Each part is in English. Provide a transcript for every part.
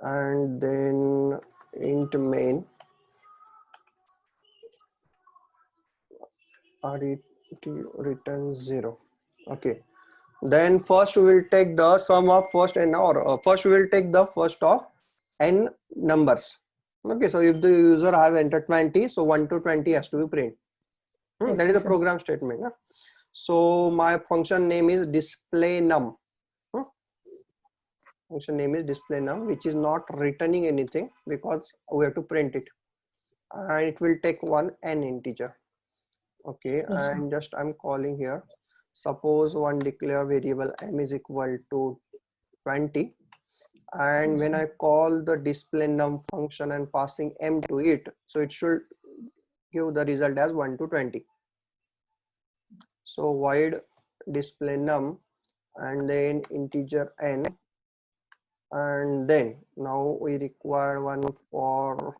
and then int main ret return 0. Okay, then first we will take the sum of first n, or first we will take the first of n numbers. Okay, so if the user have entered 20, so 1 to 20 has to be print. That is the program statement. So my function name is display num. Function name is display num, which is not returning anything because we have to print it, and it will take one n integer. Okay, and just I'm calling here. Suppose one declare variable m is equal to 20, and when I call the display num function and passing m to it, so it should give the result as 1 to 20. So void display num and then integer n, and then now we require one for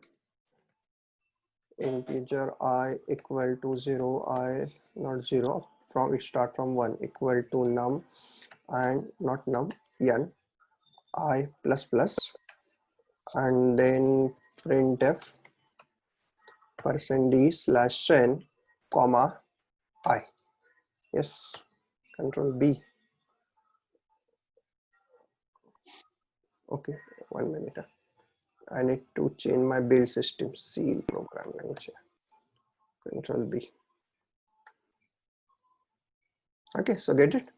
integer I equal to 0, I not 0, from it start from 1 equal to num, and not num, n I plus plus, and then printf %d/n comma I. Yes, control B. Okay, 1 minute. I need to change my build system. C program language. Control B. Okay, so get it?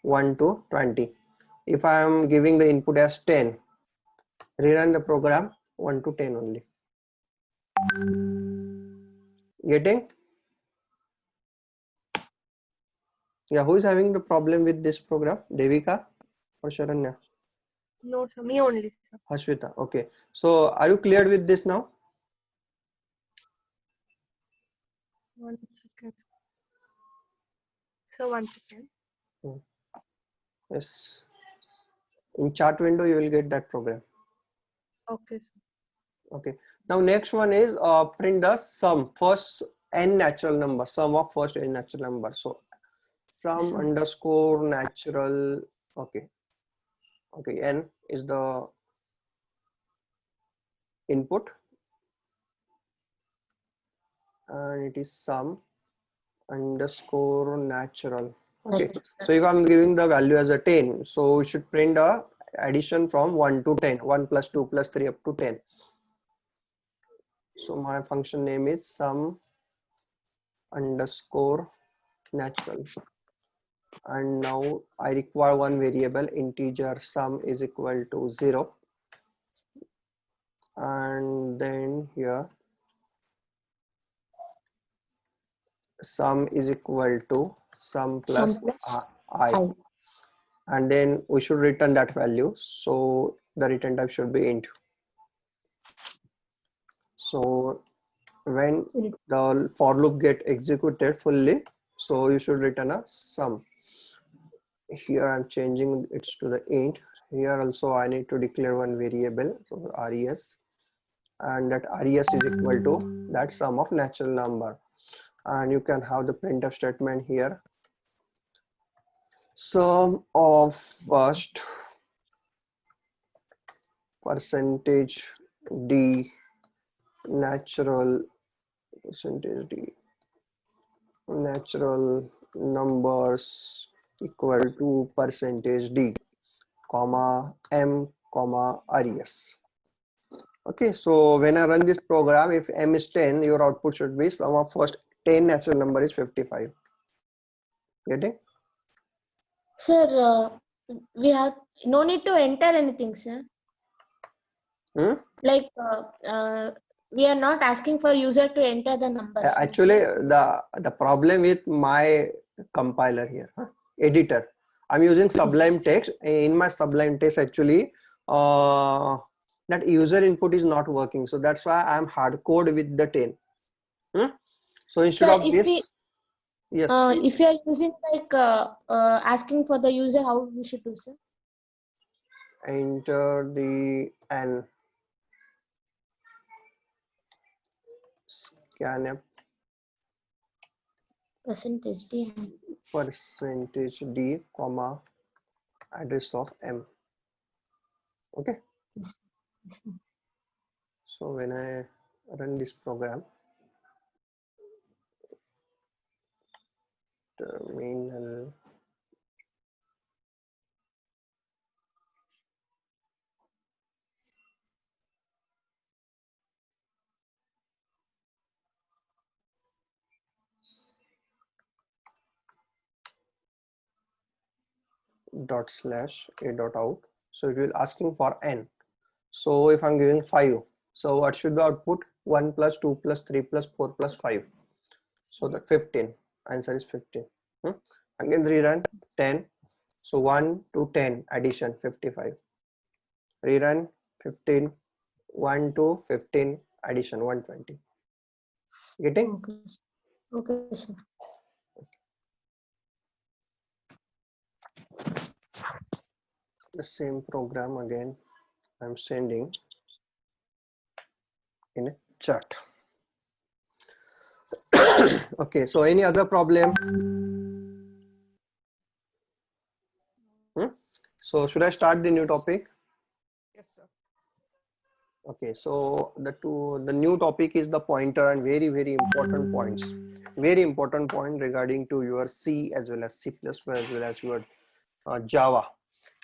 1 to 20. If I am giving the input as 10, rerun the program 1 to 10 only. Getting? Yeah, who is having the problem with this program? Devika or Sharanya? No, sir, me only. Sir. Hashwita. Okay. So are you cleared with this now? 1 second. So 1 second. Yes. In chart window, you will get that program. Okay, sir. Okay. Now next one is print the sum, first n natural number, sum of first n natural number. So sum underscore natural. Okay. Okay. N is the input, and it is sum underscore natural. Okay, so if I'm giving the value as a 10, so we should print a addition from 1 to 10, 1 plus 2 plus 3 up to 10. So my function name is sum underscore natural, and now I require one variable, integer sum is equal to 0, and then here sum is equal to sum plus I, and then we should return that value. So the return type should be int. So when the for loop get executed fully, so you should return a sum. Here I'm changing it to the int. Here also I need to declare one variable, so res, and that res is equal to that sum of natural number, and you can have the printf statement here. Sum of first %d natural %d natural numbers equal to %d comma m comma res. Okay, so when I run this program, if m is 10, your output should be sum of first 10 natural number is 55. Getting? Sir, we have no need to enter anything, sir. Like we are not asking for user to enter the numbers. Actually, the problem with my compiler here, editor, I'm using Sublime Text. In my Sublime Text, actually, that user input is not working. So that's why I'm hard code with the 10. So instead sir, of this, yes. If you are using like asking for the user, how we should do, sir? Enter the n scanf %d comma address of m. Okay. So when I run this program, terminal dot slash a dot out. So it will asking for n. So if I'm giving 5, so what should be output? 1 plus 2 plus 3 plus 4 plus 5. So that 15. Answer is 15. Again rerun 10. So 1 to 10 addition 55. Rerun 15. 1 to 15 addition 120. Getting? Okay, sir. Okay, sir. The same program again I'm sending in a chat. Okay, so any other problem? So should I start the new topic? Yes, sir. Okay, so the new topic is the pointer, and very important points. Very important point regarding to your C as well as C++ as well as your Java,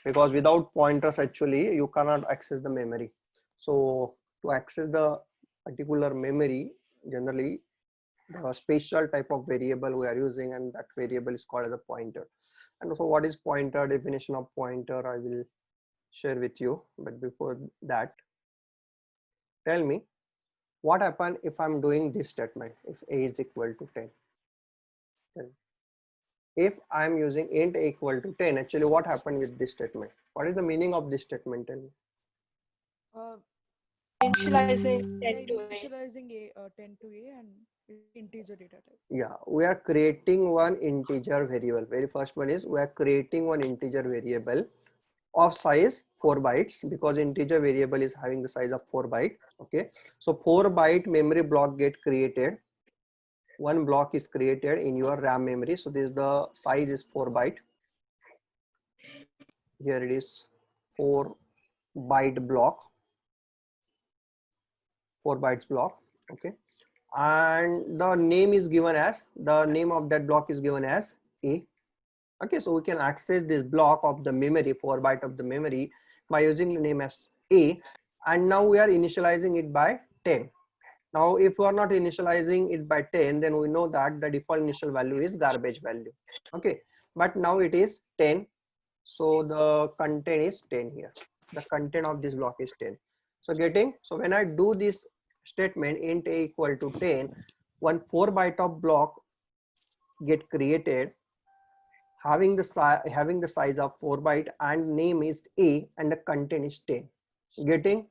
because without pointers actually you cannot access the memory. So to access the particular memory, generally the special type of variable we are using, and that variable is called as a pointer. And so what is pointer? Definition of pointer I will share with you, but before that, tell me what happen if I'm doing this statement, if a is equal to 10. If I'm using int a equal to 10, actually what happened with this statement? What is the meaning of this statement? Tell me. Initializing 10 to a. Initializing a 10 to a and integer data type. Yeah, we are creating one integer variable. Very first one is we are creating one integer variable of size 4 bytes, because integer variable is having the size of 4 byte. Okay, so 4 byte memory block get created. One block is created in your RAM memory. So this the size is 4 byte. Here it is 4 byte block, 4 bytes block. Okay, and the name is given as, the name of that block is given as a. Okay, so we can access this block of the memory, 4 byte of the memory, by using the name as a. And now we are initializing it by 10. Now if we are not initializing it by 10, then we know that the default initial value is garbage value. Okay, but now it is 10, so the content is 10 here. The content of this block is 10. So getting, so when I do this statement int a equal to 10, one 4 byte of block get created having the size of 4 byte, and name is a, and the content is 10. Getting?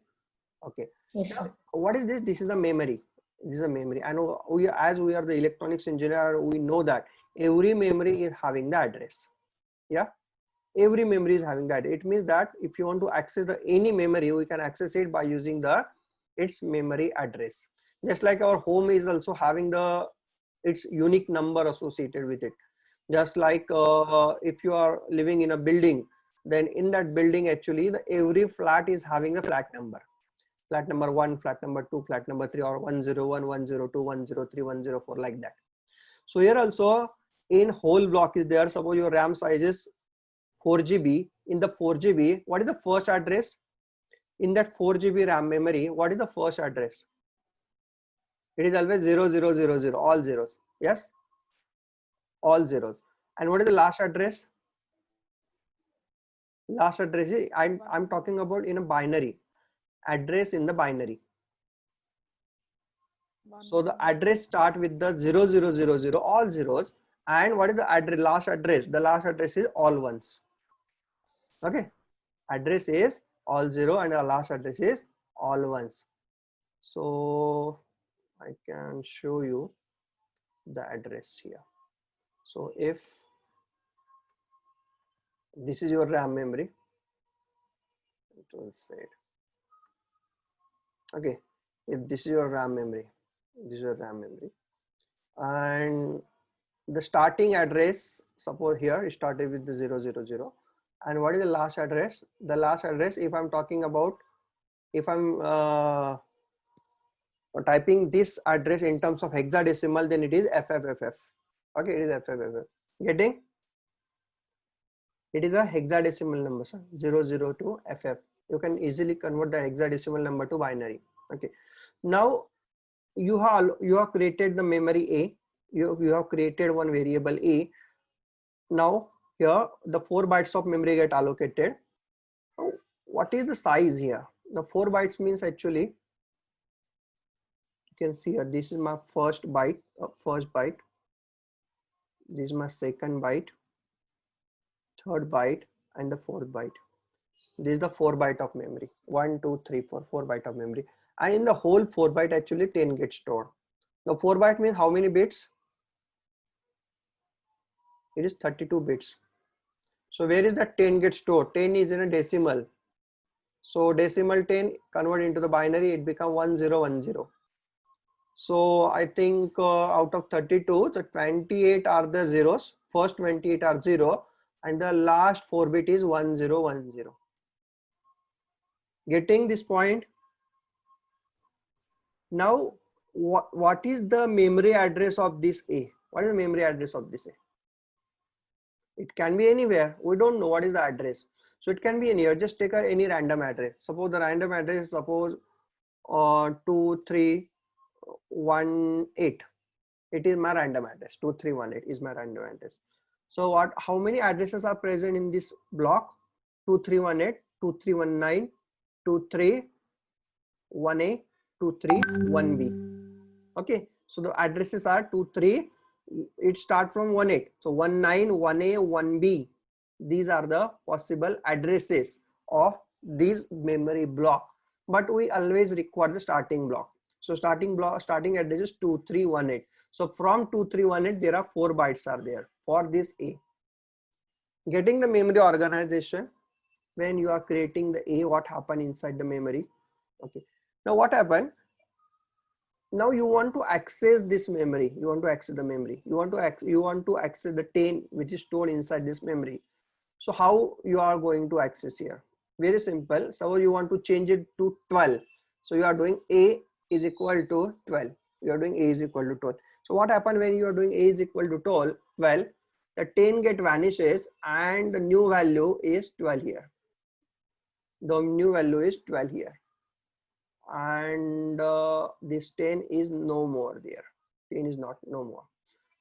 Okay. Yes, sir. What is this? This is the memory. This is a memory. And we, as we are the electronics engineer, we know that every memory is having the address. Yeah, every memory is having that. It means that if you want to access the any memory, we can access it by using the its memory address. Just like our home is also having the its unique number associated with it. Just like if you are living in a building, then in that building actually the every flat is having a flat number. Flat number 1, flat number 2, flat number 3, or 101, 102, 103, 104, like that. So here also in whole block is there. Suppose your RAM size is 4 GB. In the 4 GB, what is the first address? In that 4 GB RAM memory, what is the first address? It is always 0000, all zeros. Yes, all zeros. And what is the last address? Last address is, I'm talking about in a binary. Address in the binary. So the address start with the 0000, all zeros. And what is the address? Last address. The last address is all ones. Okay. Address is all zero and the last address is all ones. So I can show you the address here. So if this is your RAM memory, it will say it. Okay, if this is your RAM memory, this is your RAM memory, and the starting address, suppose here it started with the 000, and what is the last address? The last address, if I'm talking about if I'm typing this address in terms of hexadecimal, then it is FFFF. Okay, it is FFFF. Getting? It is a hexadecimal number, sir. 002 FF. You can easily convert the hexadecimal number to binary. Okay. Now you have created the memory A. You have created one variable A. Now here the 4 bytes of memory get allocated. Now, what is the size here? The 4 bytes means actually, you can see here, this is my first byte. This is my second byte, third byte, and the fourth byte. This is the 4 byte of memory. 1 2 3 4 4 byte of memory, and in the whole 4 byte actually 10 gets stored. Now 4 byte means how many bits? It is 32 bits. So where is that 10 gets stored? 10 is in a decimal. So decimal 10 convert into the binary, it become 1010. So I think out of 32, the 28 are the zeros. First 28 are 0 and the last 4 bit is 1010. Getting this point? Now what is the memory address of this A? What is the memory address of this A? It can be anywhere. We don't know what is the address. So it can be anywhere. Just take any random address. Suppose the random address, suppose 2318. It is my random address. 2318 is my random address. So how many addresses are present in this block? 2318, 2319, 231A, 231B. Okay, so the addresses are 23. It starts from 18. So 19, 1A, 1B. These are the possible addresses of this memory block. But we always require the starting block. So starting address is 2318. So from 2318 there are 4 bytes are there for this A. Getting the memory organization, when you are creating the A, what happened inside the memory? Okay. Now what happened? Now you want to access this memory. You want to access the memory. You want to access the 10 which is stored inside this memory. So how you are going to access here? Very simple. So you want to change it to 12. So you are doing A is equal to 12. You are doing A is equal to 12. So what happened when you are doing A is equal to 12? The 10 get vanishes and the new value is 12 here. The new value is 12 here. And this 10 is no more there. 10 is no more.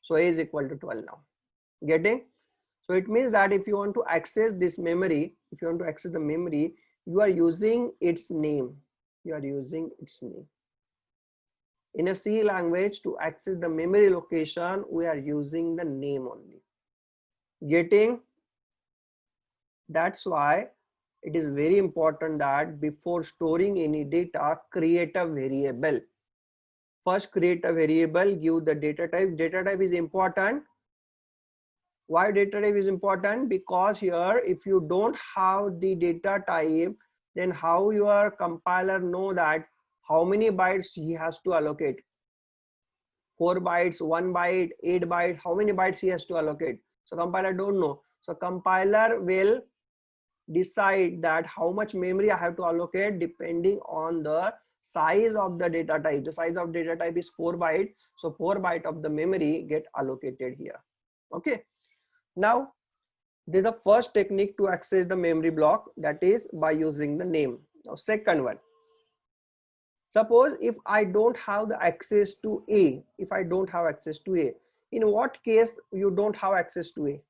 So A is equal to 12 now. Getting? So it means that if you want to access this memory, if you want to access the memory, you are using its name. You are using its name. In a C language, to access the memory location, we are using the name only. Getting? That's why it is very important that before storing any data, create a variable. First create a variable, give the data type. Data type is important. Why data type is important? Because here if you don't have the data type, then how your compiler know that how many bytes he has to allocate? 4 bytes, 1 byte, 8 bytes, how many bytes he has to allocate? So compiler don't know. So compiler will decide that how much memory I have to allocate depending on the size of the data type. The size of data type is 4 byte. So 4 byte of the memory get allocated here. Okay. Now this is the first technique to access the memory block, that is by using the name. Now second one, suppose if I don't have the access to A, in what case you don't have access to A?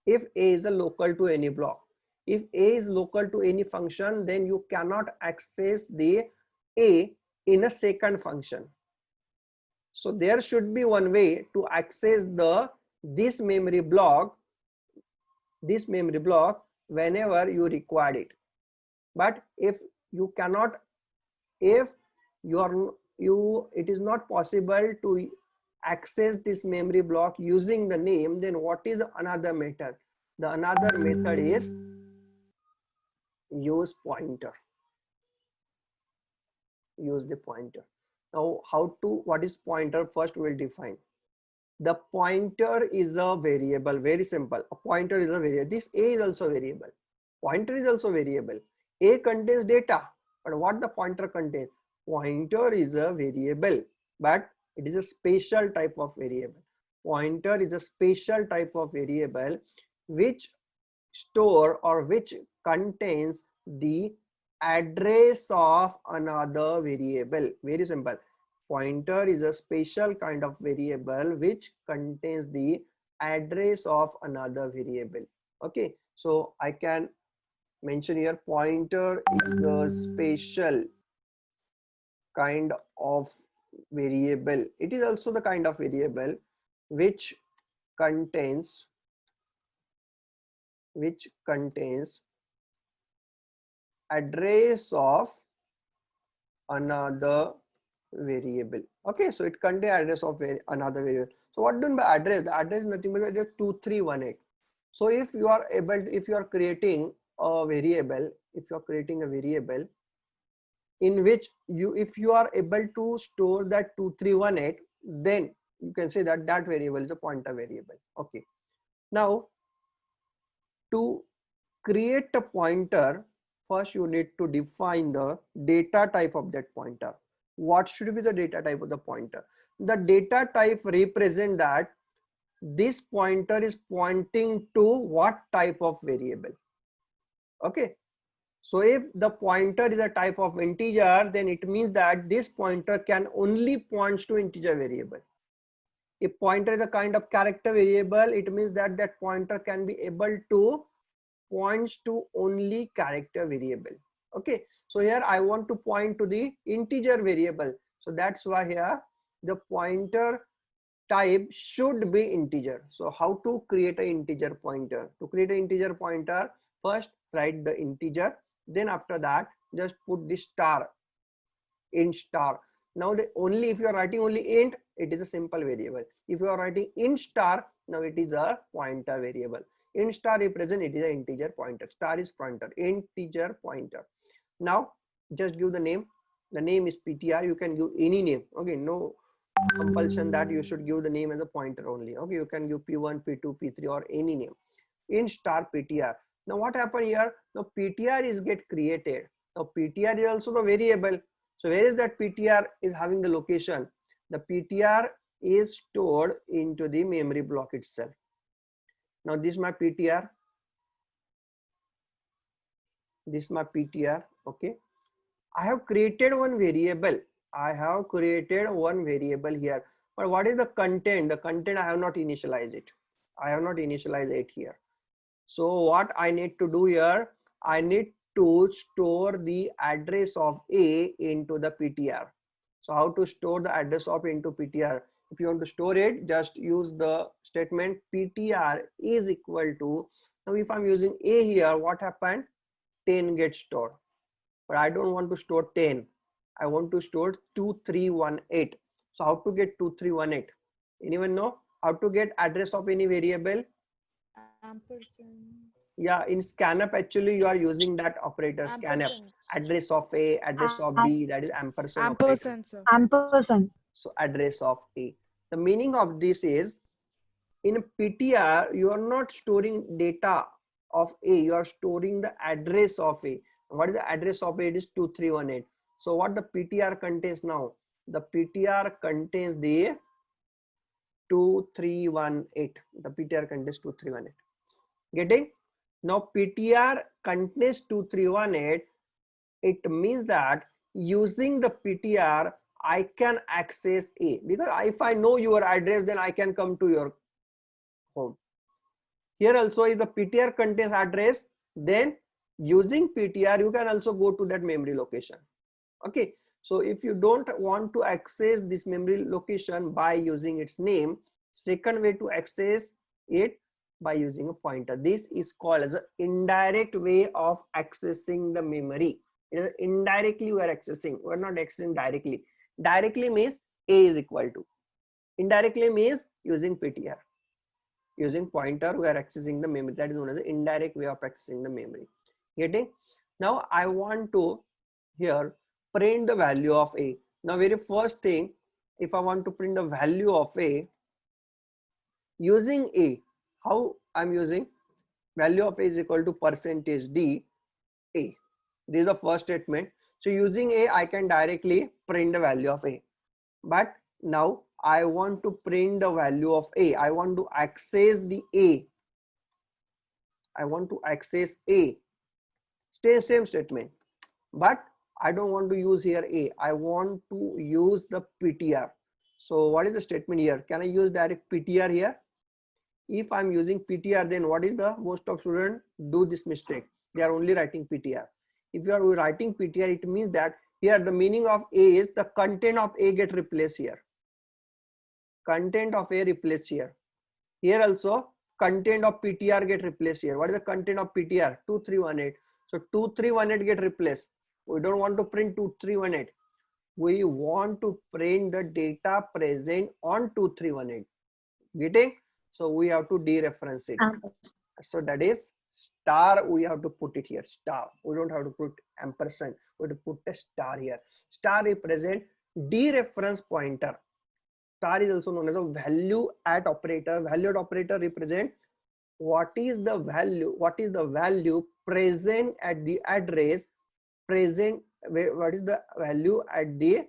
If A is a local to any block. If A is local to any function, then you cannot access the A in a second function. So there should be one way to access this memory block whenever you require it. But if you cannot, it is not possible to access this memory block using the name, then what is another method? The another method is use pointer. Use the pointer. Now what is pointer? First we'll define. The pointer is a variable. Very simple. A pointer is a variable. This A is also variable. Pointer is also variable. A contains data. But what the pointer contains? Pointer is a variable, but it is a special type of variable. Pointer is a special type of variable which store or which contains the address of another variable. Very simple. Pointer is a special kind of variable which contains the address of another variable. Okay, so I can mention here pointer is a special kind of variable. It is also the kind of variable which contains address of another variable. Okay, so it contains address of another variable. So what do you mean by address? The address is nothing but address 2318. So if you are if you are creating a variable, in which if you are able to store that 2318, then you can say that that variable is a pointer variable. Okay, now to create a pointer, first you need to define the data type of that pointer. What should be the data type of the pointer? The data type represent that this pointer is pointing to what type of variable. Okay, so if the pointer is a type of integer, then it means that this pointer can only points to integer variable. If pointer is a kind of character variable, it means that that pointer can be able to points to only character variable. Okay, so here I want to point to the integer variable, so that's why here the pointer type should be integer. So how to create an integer pointer? To create an integer pointer, first write the integer, then after that just put the star, int star. Now the only if you are writing only int, it is a simple variable. If you are writing int star, now it is a pointer variable. Int star represent it is an integer pointer. Star is pointer, integer pointer. Now just give the name. The name is ptr. You can give any name. Okay, no compulsion that you should give the name as a pointer only. Okay, you can give p1, p2, p3 or any name. Int star ptr. Now what happened here? Now ptr is get created. Now ptr is also the variable. So where is that ptr is having the location? The ptr is stored into the memory block itself. Now this is my ptr. This is my ptr. Okay, I have created one variable. Here. But what is the content? The content I have not initialized it. Here. So what I need to do here, I need to store the address of A into the PTR. So how to store the address of into PTR? If you want to store it, just use the statement PTR is equal to, now if I'm using A here, what happened? 10 gets stored. But I don't want to store 10. I want to store 2318. So how to get 2318? Anyone know how to get address of any variable? Ampersand. Yeah, in scanf actually you are using that operator scanf. Ampersand. Address of A, address of B, that is ampersand operator. Ampersand, sir. Ampersand. So address of A. The meaning of this is in PTR you are not storing data of A, you are storing the address of A. What is the address of A? It is 2318. So what the PTR contains now? The PTR contains the 2318. The PTR contains 2318. Getting? Now PTR contains 2318. It means that using the PTR I can access A, because if I know your address, then I can come to your home. Here also if the PTR contains address, then using PTR you can also go to that memory location. Okay, so if you don't want to access this memory location by using its name, second way to access it by using a pointer. This is called as an indirect way of accessing the memory. Indirectly we are accessing, we are not accessing directly. Directly means A is equal to, indirectly means using PTR. Using pointer we are accessing the memory. That is known as an indirect way of accessing the memory. Getting? Now I want to here print the value of A. Now very first thing, if I want to print the value of A using A, how I'm using? Value of A is equal to %d A. This is the first statement. So using a, I can directly print the value of a. But now I want to print the value of a. I want to access the a. I want to access a. Stay same statement. But I don't want to use here a. I want to use the PTR. So what is the statement here? Can I use direct PTR here? If I'm using PTR, then what is the most of students do this mistake? They are only writing PTR. If you are writing PTR, it means that here the meaning of A is the content of A get replaced here. Content of A replaced here. Here also content of PTR get replaced here. What is the content of PTR? 2318. So 2318 get replaced. We don't want to print 2318. We want to print the data present on 2318. Getting? So we have to dereference it. So that is star, we have to put it here, star. We don't have to put ampersand. We have to put a star here. Star represent dereference pointer. Star is also known as a value at operator. Value at operator represent what is the value present at the address present. What is the value at the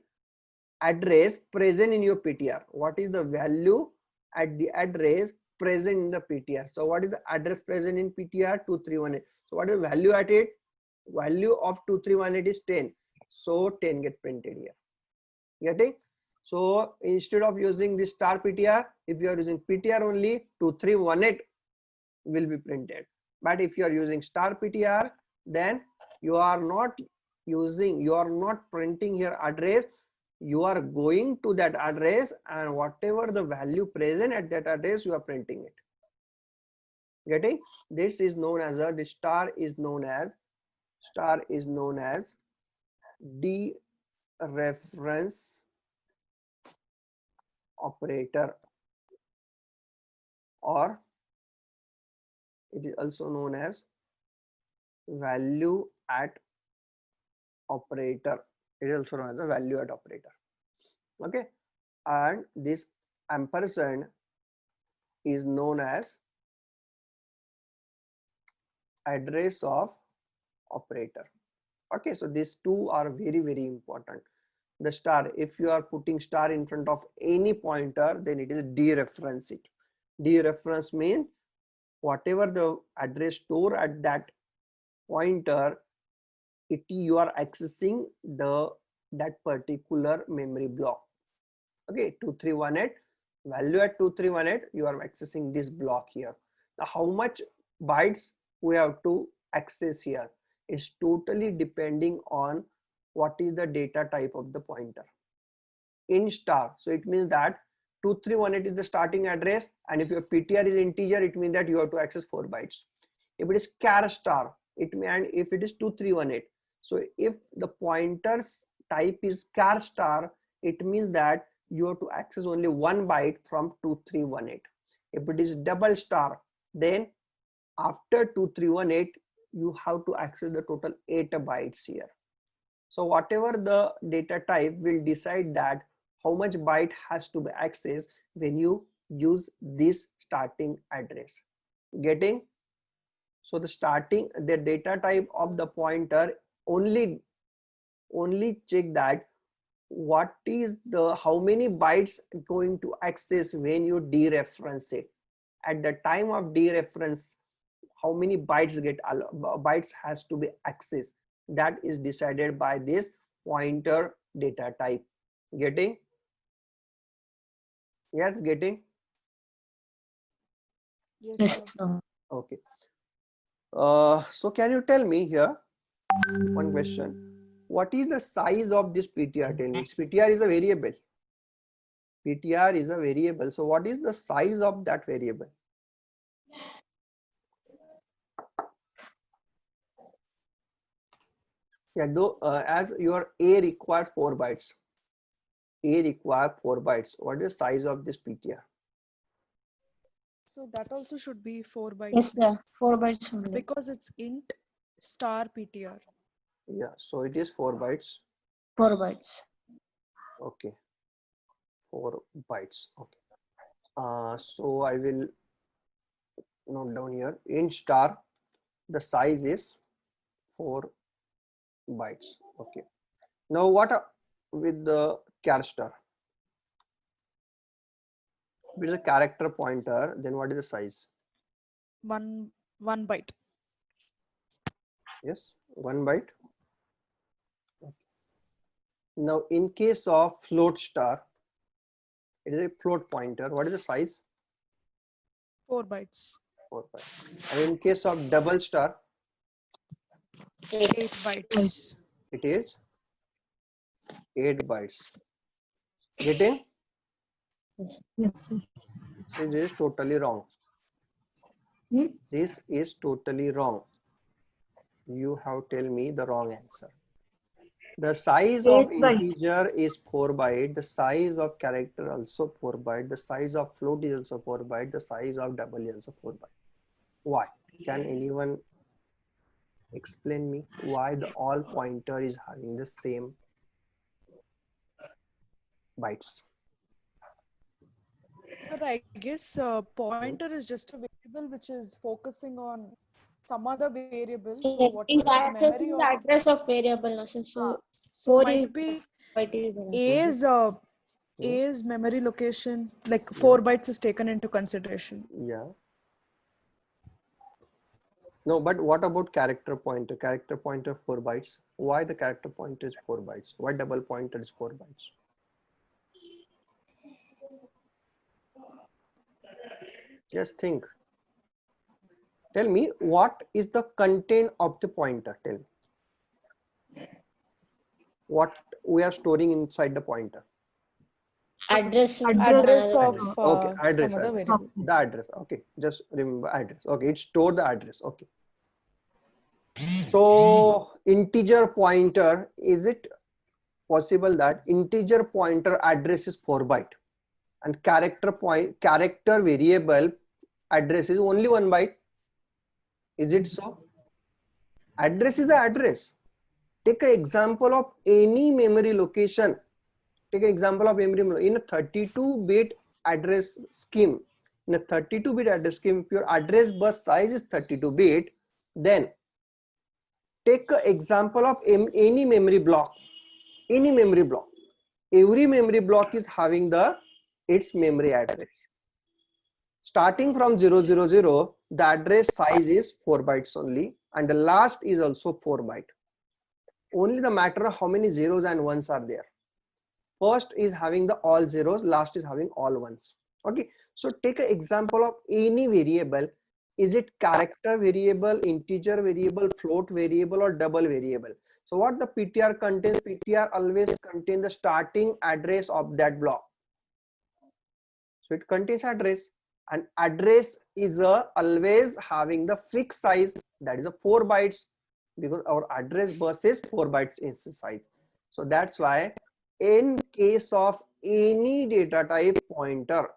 address present in your PTR? What is the value at the address present in the PTR? So what is the address present in PTR? 2318. So what is the value at it? Value of 2318 is 10. So 10 get printed here. Getting? So instead of using this star PTR, if you are using PTR only, 2318 will be printed. But if you are using star PTR, then you are not printing here address. You are going to that address and whatever the value present at that address, you are printing it. Getting? This is known as the star is known as dereference operator, or it is also known as value at operator. It is also known as a value at operator. Okay, and this ampersand is known as address of operator. Okay, so these two are very, very important. The star, if you are putting star in front of any pointer, then it is dereference it. Dereference means whatever the address store at that pointer, you are accessing that particular memory block. Okay, 2318, value at 2318, you are accessing this block here. Now how much bytes we have to access here? It's totally depending on what is the data type of the pointer. In star, so it means that 2318 is the starting address, and if your PTR is integer, it means that you have to access 4 bytes. If it is char star, it means, and if it is 2318, so if the pointer's type is char star, it means that you have to access only 1 byte from 2318. If it is double star, then after 2318, you have to access the total 8 bytes here. So whatever the data type will decide that how much byte has to be accessed when you use this starting address. Getting? So the data type of the pointer only check that what is how many bytes going to access when you dereference it. At the time of dereference, how many bytes has to be accessed. That is decided by this pointer data type. Getting? Yes, getting? Yes, sir. Okay. So can you tell me here one question? What is the size of this PTR? Tell me. PTR is a variable. PTR is a variable. So what is the size of that variable? Yeah, though as your A requires 4 bytes. A requires 4 bytes. What is the size of this PTR? So that also should be 4 bytes. Yes, sir. 4 bytes only. Because it's int star PTR. Yeah, so it is 4 bytes. 4 bytes. Okay, 4 bytes. Okay. So I will note down here. Int star, the size is 4 bytes. Okay. Now what with the char star? With the character pointer, then what is the size? One byte. Yes, 1 byte. Now in case of float star, it is a float pointer. What is the size? 4 bytes. 4 bytes. And in case of double star, 8 bytes. it is 8 bytes. Getting? Yes, sir. So this is totally wrong. Hmm? This is totally wrong. You have tell me the wrong answer. The size of 8 byte. integer is 4 byte. The size of character also 4 byte. The size of float is also 4 byte. The size of double is also 4 byte. Why? Can anyone explain me why the all pointer is having the same bytes? Sir, I guess pointer is just a variable which is focusing on some other variable. So So it what is is the memory accessing of? the address of variable. No, sir. So So 4 might is be byte is enough. A's memory location, like 4 bytes is taken into consideration. Yeah. No, but what about character pointer? Character pointer 4 bytes. Why the character pointer is 4 bytes? Why double pointer is 4 bytes? Just think. Tell me what is the content of the pointer? Tell me. What we are storing inside the pointer. Address of Address another of Okay, address. some other Address. variable. The address. Okay, just remember address. Okay, it store the address. Okay. So integer pointer, is it possible that integer pointer address is 4 byte and character variable address is only 1 byte? Is it so? Address is the address. Take an example of any memory location. Take an example of memory in a 32-bit address scheme. In a 32-bit address scheme, if your address bus size is 32-bit, then take an example of any memory block. Any memory block. Every memory block is having its memory address. Starting from 000, the address size is 4 bytes only, and the last is also 4 byte. Only the matter of how many zeros and ones are there. First is having the all zeros, last is having all ones. Okay, so take an example of any variable. Is it character variable, integer variable, float variable, or double variable? So what the PTR contains? PTR always contains the starting address of that block. So it contains address, and address is always having the fixed size, that is a 4 bytes, because our address bus is 4 bytes in size. So that's why in case of any data type pointer,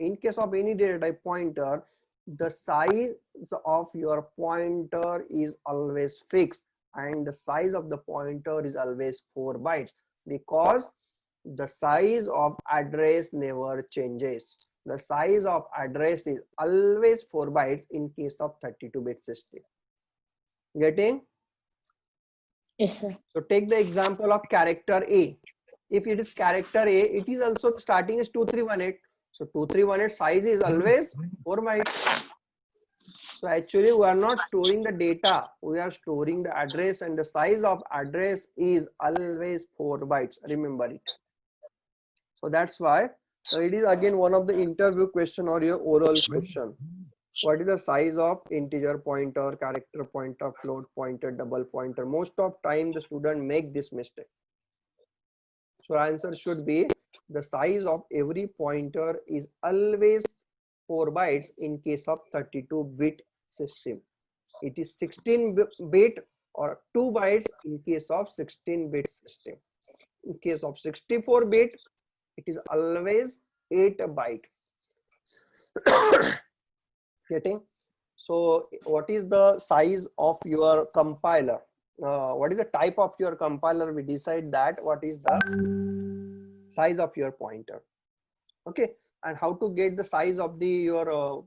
the size of your pointer is always fixed, and the size of the pointer is always 4 bytes, because the size of address never changes. The size of address is always 4 bytes in case of 32-bit system. Getting? Yes, sir. So take the example of character A. If it is character A, it is also starting is 2318. So 2318 size is always 4 bytes. So actually we are not storing the data, we are storing the address, and the size of address is always 4 bytes. Remember it. So that's why it is again one of the interview question or your oral question. What is the size of integer pointer, character pointer, float pointer, double pointer? Most of time the student make this mistake. So answer should be the size of every pointer is always 4 bytes in case of 32-bit system. It is 16-bit or 2 bytes in case of 16-bit system. In case of 64-bit, it is always 8 byte. Getting? So what is the size of your compiler? What is the type of your compiler? We decide that what is the size of your pointer. Okay, and how to get the size of your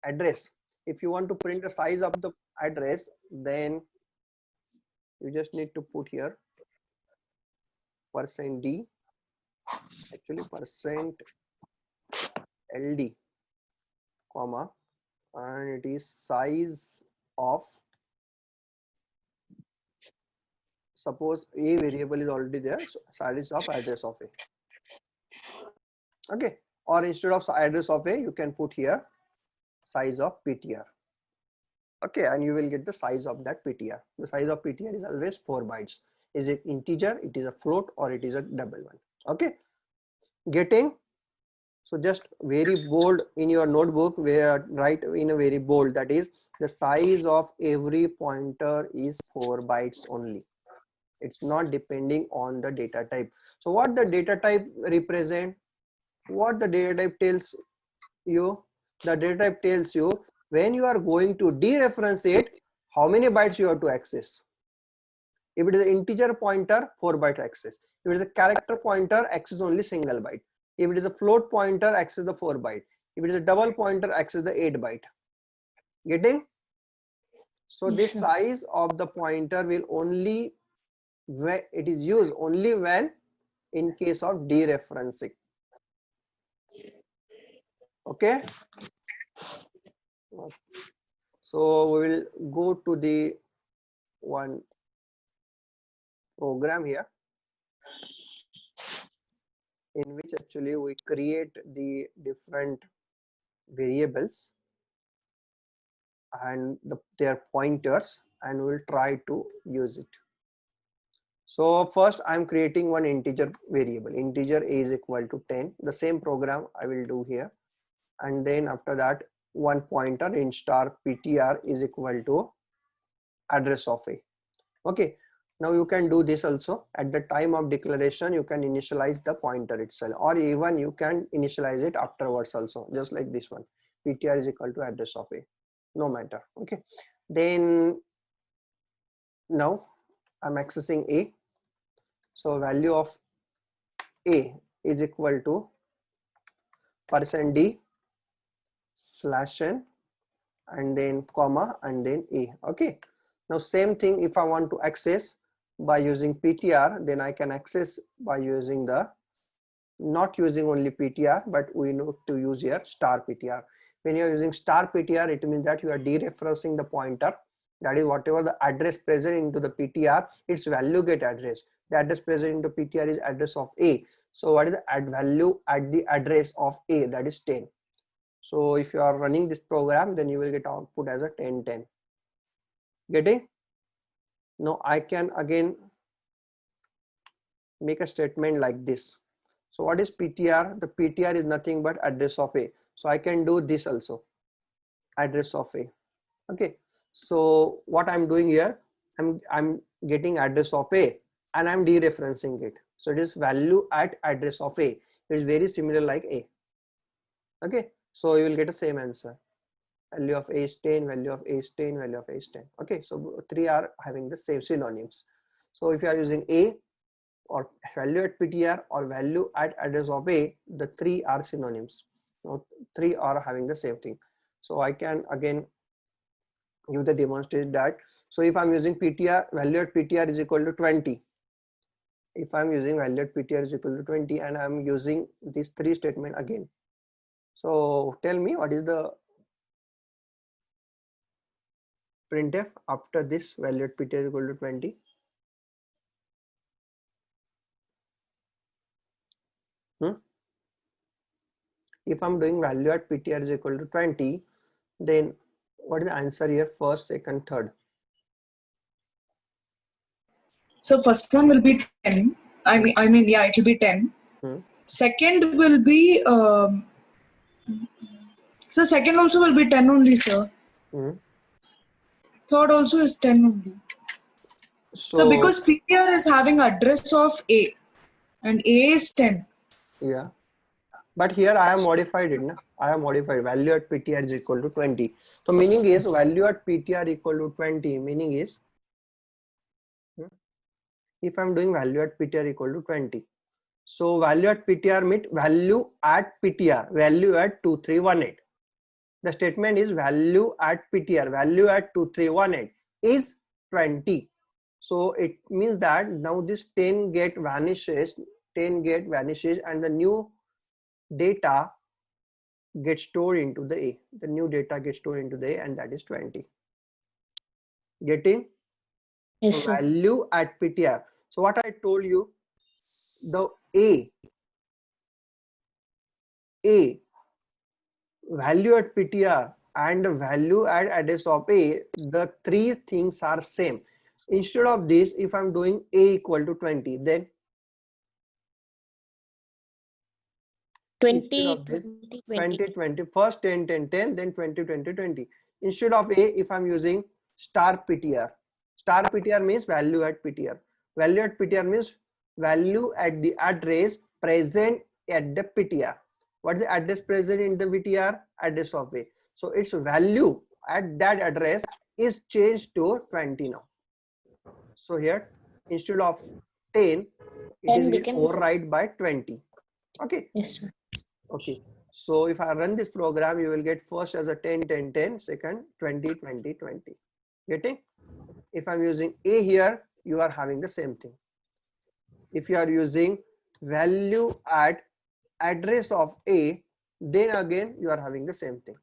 address? If you want to print the size of the address, then you just need to put here percent d, actually percent ld, comma, and it is size of, suppose a variable is already there, so size of address of a. Okay, or instead of address of a, you can put here size of ptr. Okay, and you will get the size of that ptr. The size of ptr is always 4 bytes. Is it integer, it is a float, or it is a double one? Okay, getting? So just very bold in your notebook, where write in a very bold, that is the size of every pointer is 4 bytes only. It's not depending on the data type. So what the data type represent? What the data type tells you? The data type tells you when you are going to dereference it, how many bytes you have to access. If it is an integer pointer, 4 byte access. If it is a character pointer, access only single byte. If it is a float pointer, access the 4 byte. If it is a double pointer, access the 8 byte. Getting? So Yes, this sir. size of the pointer will only, it is used only when in case of dereferencing. Okay. So we will go to the one program here, in which actually we create the different variables and their pointers, and we'll try to use it. So first I'm creating one integer variable. Integer a is equal to 10. The same program I will do here. And then after that, one pointer in star ptr is equal to address of a. Okay. Now you can do this also. At the time of declaration, you can initialize the pointer itself, or even you can initialize it afterwards also, just like this one. ptr is equal to address of a. No matter. Okay. Then now I'm accessing a. So value of a is equal to %d /n and then comma and then a. Okay. Now same thing, if I want to access by using ptr, then I can access by using the, not using only ptr, but we need to use here star ptr. When you are using star ptr, it means that you are dereferencing the pointer. That is whatever the address present into the ptr, its value get address. The address present into ptr is address of a. So what is the add value at the address of a? That is 10. So if you are running this program, then you will get output as a 1010. Getting? Now I can again make a statement like this. So what is ptr? The ptr is nothing but address of a. So I can do this also, address of a. Okay. So what I'm doing here, I'm getting address of a and I'm dereferencing it. So it is value at address of a. It is very similar like a. Okay. So you will get the same answer. Value of a is 10, value of a is 10, value of a is 10. Okay. So three are having the same synonyms. So if you are using a or value at ptr or value at address of a, the three are synonyms. So three are having the same thing. So I can again give the demonstration that. So if I'm using ptr, value at ptr is equal to 20. If I'm using value at ptr is equal to 20 and I'm using these three statement again. So tell me what is the printf after this value at ptr is equal to 20. If I'm doing value at ptr is equal to 20, then what is the answer here? First, second, third. So first one will be 10. I mean, yeah, it will be 10. Second will be, so second also will be 10 only, sir. Third also is 10 only. So because PTR is having address of A and A is 10. Yeah. But here I have modified it. I have modified value at ptr is equal to 20. So meaning is value at ptr equal to 20. Meaning is if I'm doing value at ptr equal to 20. So value at ptr means value at ptr, value at 2318. The statement is value at ptr, value at 2318 is 20. So it means that now this 10 get vanishes, and the new data gets stored into the A. The new data gets stored into the A, and that is 20. Getting? Yes, So sir. value at PTR. So what I told you, the A value at PTR and the value at address of A, the three things are same. Instead of this, if I'm doing A equal to 20, then 20, of this, 20, 20, 20. 20, first 10, 10, 10, then 20, 20, 20. Instead of A, if I'm using star PTR means value at PTR. Value at PTR means value at the address present at the PTR. What is the address present in the PTR? Address of A. So its value at that address is changed to 20 now. So here, instead of 10, it 10 is became override by 20. Okay. yes, sir. Okay, so if I run this program, you will get first as a 10, 10, 10, second 20, 20, 20. Getting? If I'm using A here, you are having the same thing. If you are using value at address of A, then again you are having the same thing.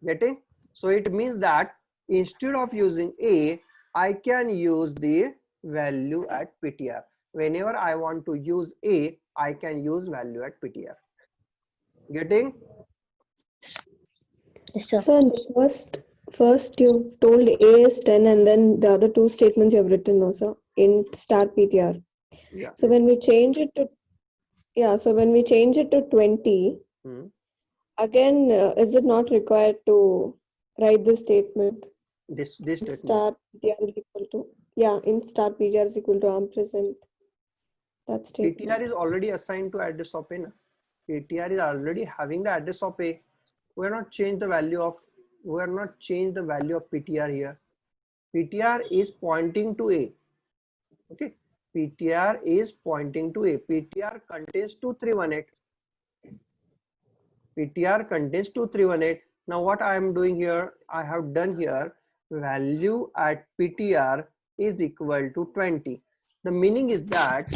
Getting? So it means that instead of using A, I can use the value at PTR. Whenever I want to use A, I can use value at PTR. Getting? Yes, sir. So in the first you've told A is 10 and then the other two statements you have written also in star PTR. Yeah. So when we change it to 20, Hmm. again, is it not required to write this statement? This statement. Star PTR is equal to, in star PTR is equal to ampersand. That statement. PTR is already assigned to address of A. Na? PTR is already having the address of A. We are not change the value of PTR here. PTR is pointing to A. Okay. PTR is pointing to A. PTR contains 2318. PTR contains 2318. Now what I am doing here, I have done here value at PTR is equal to 20. The meaning is that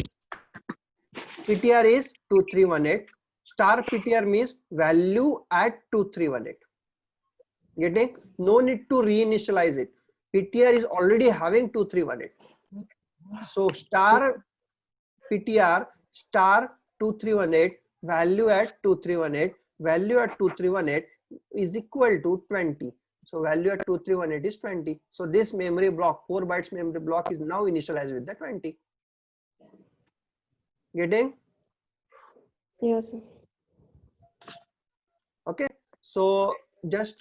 PTR is 2318. Star PTR means value at 2318. Getting? No need to reinitialize it. PTR is already having 2318. So star PTR star 2318 value at 2318 value at 2318 is equal to 20. So value at 2318 is 20. So this memory block, 4 bytes memory block is now initialized with the 20. Getting? Yes, sir. Okay. So just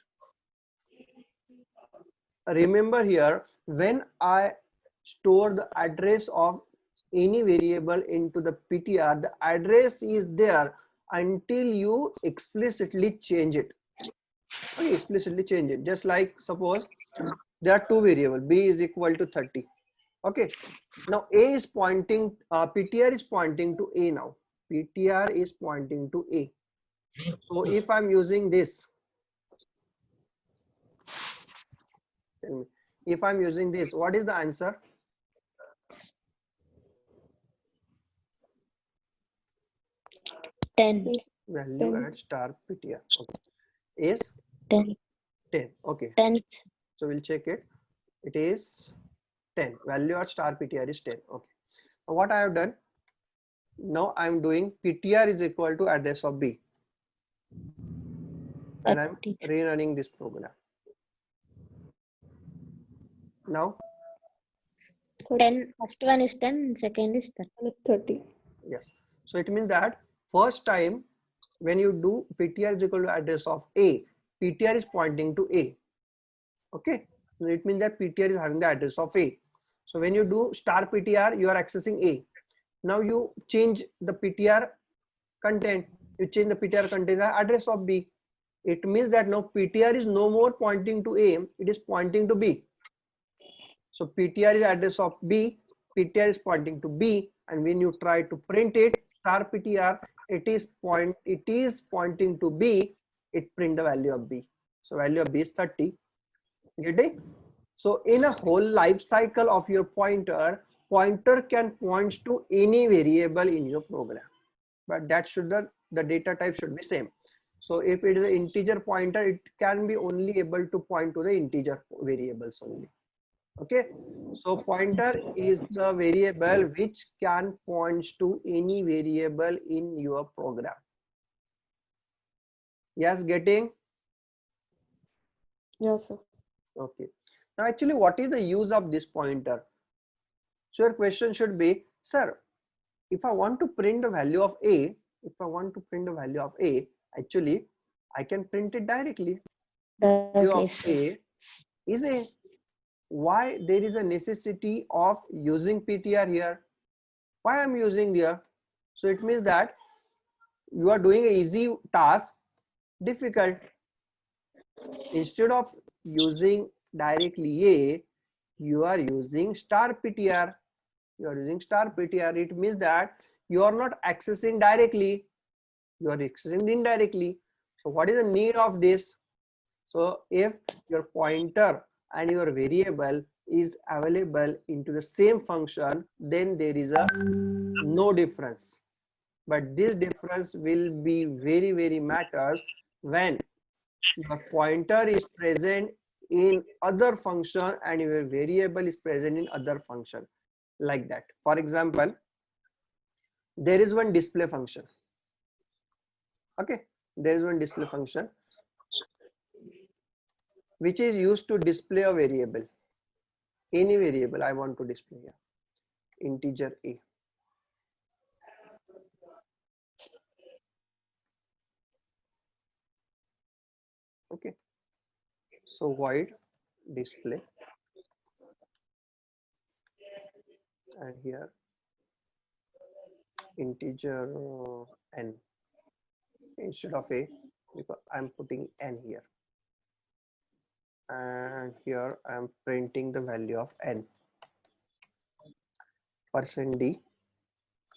remember here, when I store the address of any variable into the PTR, the address is there until you explicitly change it. Okay, explicitly change it. Just like suppose there are two variables, B is equal to 30. Okay, now A is pointing, PTR is pointing to A now. PTR is pointing to A. So if I'm using this, tell me, if I'm using this, what is the answer? Ten. Value 10. at star PTR. Okay, is 10. 10. Okay, 10. so we'll check it. It is 10. Value at star PTR is 10. Okay, so what I have done, now I'm doing PTR is equal to address of B, and I'm rerunning this program. Now 10. First one is 10. Second is 30. 30. yes, so it means that first time when you do PTR is equal to address of A, PTR is pointing to A. Okay, so it means that PTR is having the address of A. So when you do star PTR, you are accessing A. Now you change the PTR content, you change the PTR content address of B. It means that now PTR is no more pointing to A, it is pointing to B. So PTR is address of B, PTR is pointing to B, and when you try to print it, star PTR, it is pointing to B, it print the value of B. So value of B is 30. Get it? So in a whole life cycle of your pointer, pointer can point to any variable in your program, but that should the data type should be same. So if it is an integer pointer, it can be only able to point to the integer variables only. Okay, so pointer is the variable which can point to any variable in your program. Yes, getting? Yes, sir. Okay. Now actually, what is the use of this pointer? So your question should be, sir, if I want to print the value of A, actually I can print it directly. Value of A is A. Why there is a necessity of using PTR here? Why I'm using here? So it means that you are doing an easy task difficult. Instead of using directly A, you are using star PTR. It means that you are not accessing directly, you are accessing indirectly. So what is the need of this? So if your pointer and your variable is available into the same function, then there is a no difference. But this difference will be very matters when your pointer is present in other function and your variable is present in other function, like that. For example, there is one display function. Okay, there is one display function which is used to display a variable, any variable I want to display here, integer A. Okay, so void display, and here integer n instead of A, because I'm putting n here, and here I'm printing the value of n, %d,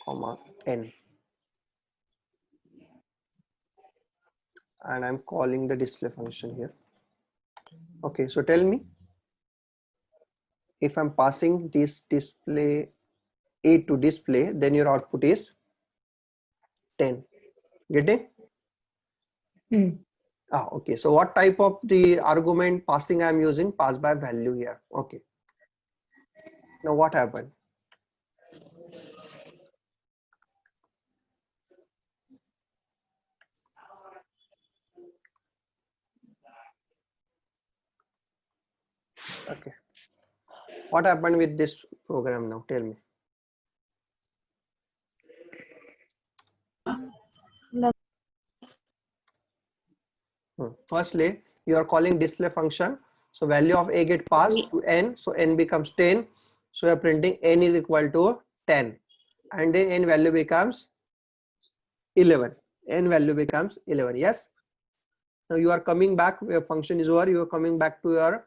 comma n, and I'm calling the display function here. Okay, so tell me, if I'm passing this display A to display, then your output is 10. Getting? Okay, so what type of the argument passing I'm using? Pass by value here. Okay, now what happened? Okay, what happened with this program now? Tell me. Firstly, you are calling display function, so value of A get passed to n, so n becomes 10, so you are printing n is equal to 10, and then n value becomes 11. N value becomes 11. Yes. Now you are coming back, your function is over, you are coming back to your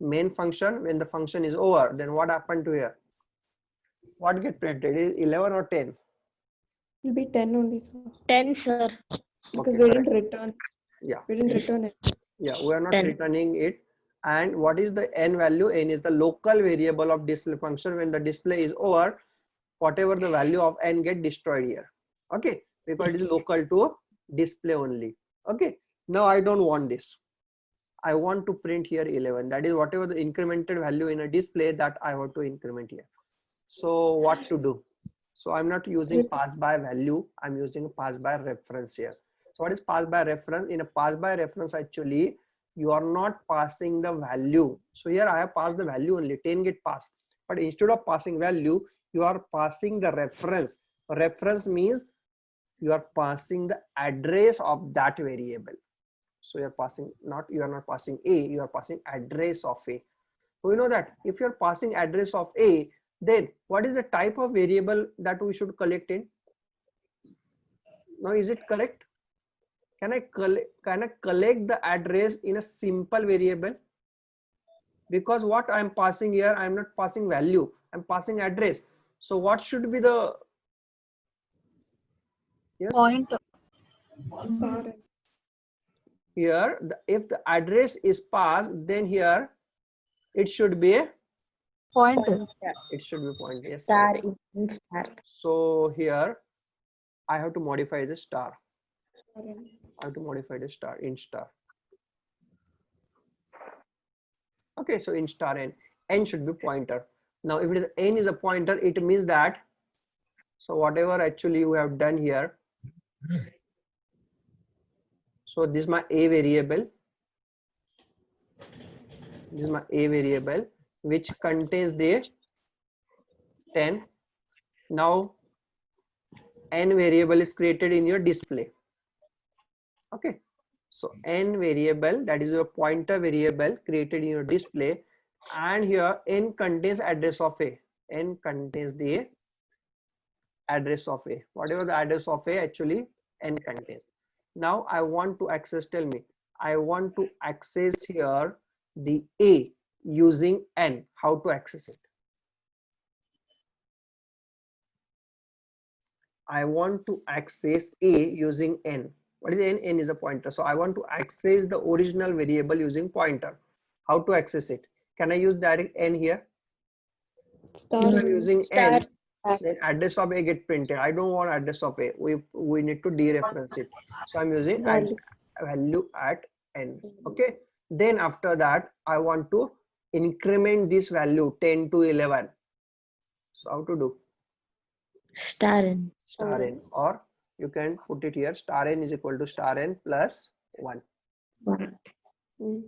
main function. When the function is over, then what happened to here? What get printed? Is 11 or 10? It will be 10 only, sir. 10, sir. Because Okay, we correct. didn't return. Yeah. We didn't return it. Yeah, we are not 10. returning it. And what is the n value? N is the local variable of display function. When the display is over, whatever the value of n get destroyed here. Okay, because it is local to display only. Okay, now I don't want this. I want to print here 11. That is whatever the incremented value in a display that I want to increment here. So what to do? So I'm not using pass by value. I'm using pass by reference here. So what is pass by reference? In a pass by reference, actually, you are not passing the value. So here I have passed the value only, 10 get passed. But instead of passing value, you are passing the reference. Reference means you are passing the address of that variable. So you are passing you are not passing A, you are passing address of A. So you know that if you are passing address of A, then what is the type of variable that we should collect in? Now is it correct? Can I collect the address in a simple variable? Because what I am passing here, I am not passing value, I am passing address. So what should be the Pointer. Here if the address is passed, then here It should be a Pointer. it should be pointer. Yes. Star Correct. in star. So here I have to modify the star. I have to modify the star in star. Okay, so in star n should be pointer. Now if it is n is a pointer, it means that, so whatever actually you have done here, so this is my a variable, this is my a variable which contains the 10. Now n variable is created in your display. Okay, so n variable, that is your pointer variable created in your display, and here n contains address of a, n contains the address of a, whatever the address of a actually n contains. Now I want to access, tell me, I want to access here the a using n. How to access it? I want to access a using n. What is n? N is a pointer. So I want to access the original variable using pointer. How to access it? Can I use direct n here? Star. If I'm using Star. n, then address of a get printed. I don't want address of a. We need to dereference it. So I'm using value at n. Okay. Then after that, I want to increment this value 10 to 11. So how to do? Star in. Star n, or you can put it here, star n is equal to star n plus 1.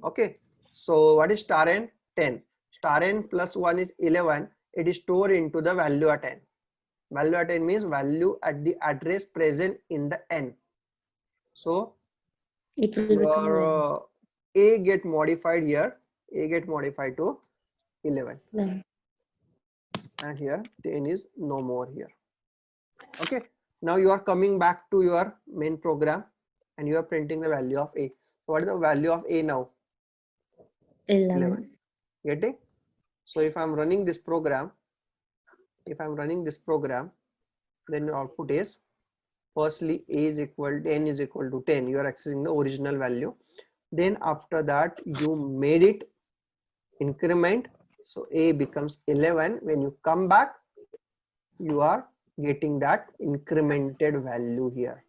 Okay, so what is star n? 10. Star n plus 1 is 11. It is stored into the value at n. Value at n means value at the address present in the n. So It will your a get modified here, a get modified to 11, and here 10 is no more here. Okay, now you are coming back to your main program and you are printing the value of a. So what is the value of a now? 11. Getting? So if I'm running this program, then your output is, firstly a is equal to n is equal to 10. You are accessing the original value. Then after that you made it increment. So a becomes 11. When you come back, you are getting that incremented value here.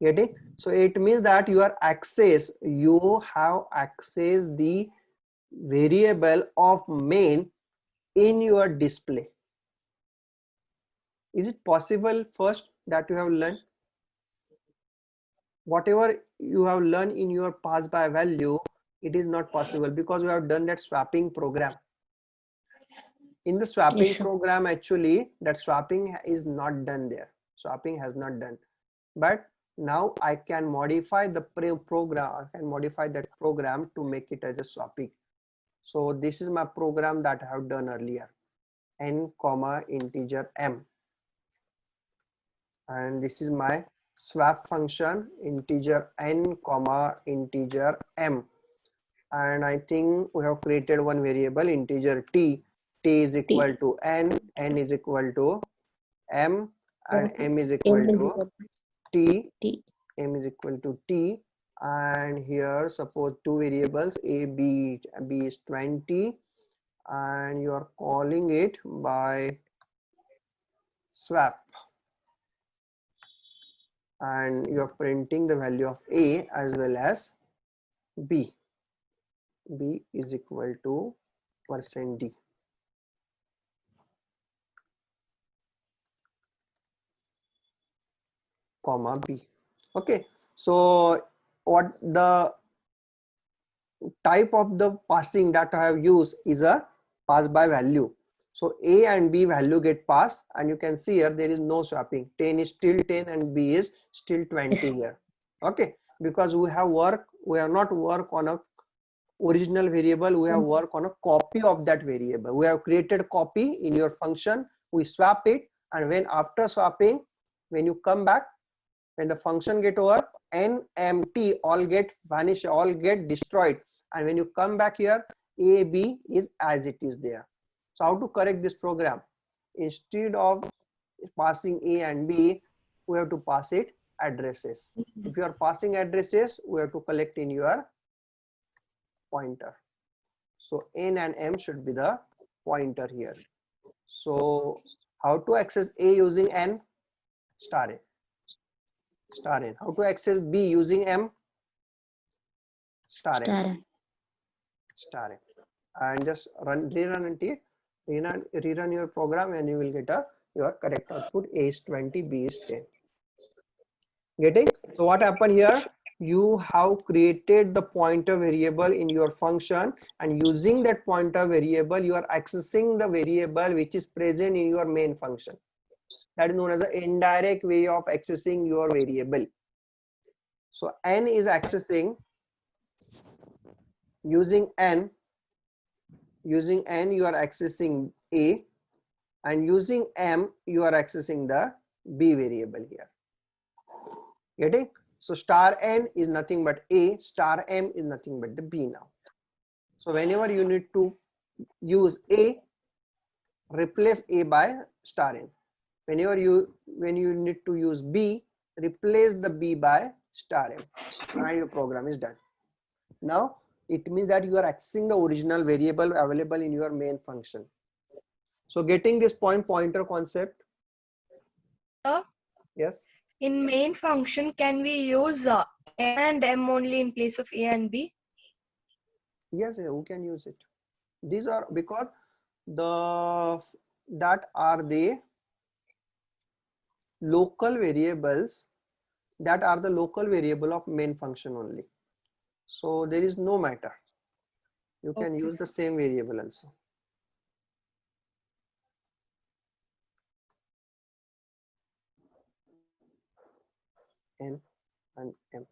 Getting? So it means that you have accessed the variable of main in your display. Is it possible first that you have learned? Whatever you have learned in your pass by value, it is not possible because we have done that swapping program. In the swapping program, actually that swapping is not done there. Swapping has not done. But now I can modify the program. I can modify that program to make it as a swapping. So this is my program that I have done earlier. N comma integer m. And this is my swap function, integer n comma integer m. And I think we have created one variable, integer t. T is equal to n is equal to m, and m is equal to t, m is equal to t. And here suppose two variables a, b is 20, and you are calling it by swap, and you are printing the value of a as well as b. B is equal to %d. Comma b. Okay, so what the type of the passing that I have used is a pass by value. So a and b value get passed, and you can see here there is no swapping. 10 is still 10 and b is still 20 here. Okay, because we have not work on a original variable, we have work on a copy of that variable. We have created copy in your function, we swap it, and when after swapping, when you come back, when the function get over, n, m, t all get vanish, all get destroyed, and when you come back here, a, b is as it is there. So how to correct this program? Instead of passing a and b, we have to pass it addresses. If you are passing addresses, we have to collect in your pointer. So n and m should be the pointer here. So how to access a using n? Star n. Star n. How to access b using m? Star n. Star. Star n. And just rerun it. Rerun your program and you will get your correct output. A is 20, b is 10. Getting? So what happened here? You have created the pointer variable in your function, and using that pointer variable you are accessing the variable which is present in your main function. That is known as an indirect way of accessing your variable. So n is accessing using n you are accessing a, and using m you are accessing the b variable here. Getting? So star n is nothing but a, star m is nothing but the b now. So whenever you need to use a, replace a by star n. When you need to use b, replace the b by star m, and your program is done. Now it means that you are accessing the original variable available in your main function. So getting this pointer concept? Yes. In main function, can we use n and m only in place of a and b? Yes, who can use it? These are because that are the local variables, that are the local variable of main function only. So there is no matter. You can use the same variable also. N and m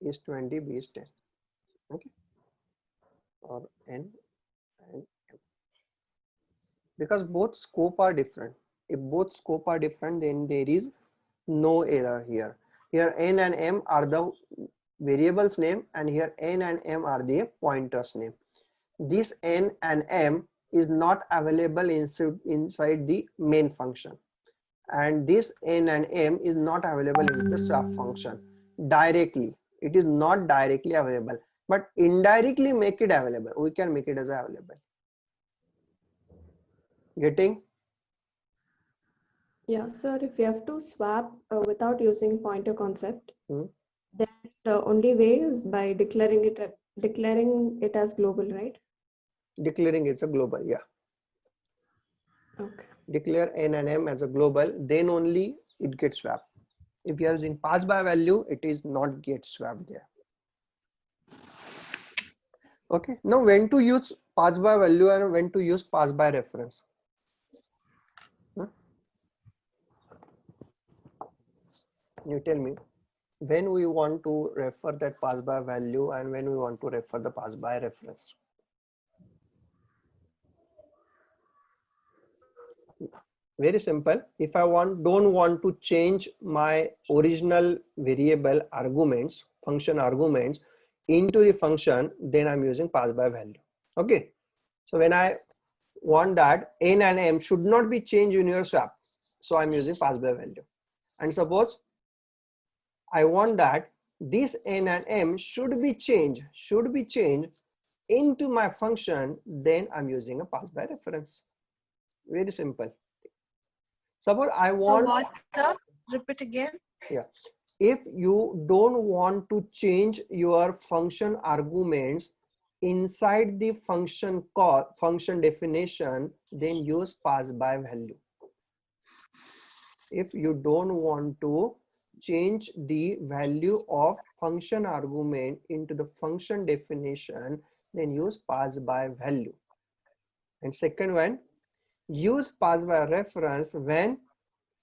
is 20, b is 10. Okay. Or n and m. Because both scope are different. If both scope are different, then there is no error here. Here n and m are the variables name, and here n and m are the pointers name. This n and m is not available inside the main function, and this n and m is not available in the swap function directly. It is not directly available, but indirectly make it available. We can make it as available. Getting? Yeah, sir, if you have to swap without using pointer concept, then the only way is by declaring it as global, right? Declaring it's a global, yeah. Okay. Declare n and m as a global, then only it gets swapped. If you are using pass by value, it is not get swapped there. Okay, now when to use pass by value and when to use pass by reference? You tell me when we want to refer that pass by value and when we want to refer the pass by reference. Very simple. If I don't want to change my original variable arguments, function arguments into the function, then I'm using pass by value. Okay. So when I want that n and m should not be changed in your swap, so I'm using pass by value. And suppose I want that this n and m should be changed into my function, then I'm using a pass by reference. Very simple. Suppose I want. So what, sir? Repeat again. Yeah. If you don't want to change your function arguments inside the function call, function definition, then use pass by value. If you don't want to change the value of function argument into the function definition, then use pass by value. And second one, use pass by reference when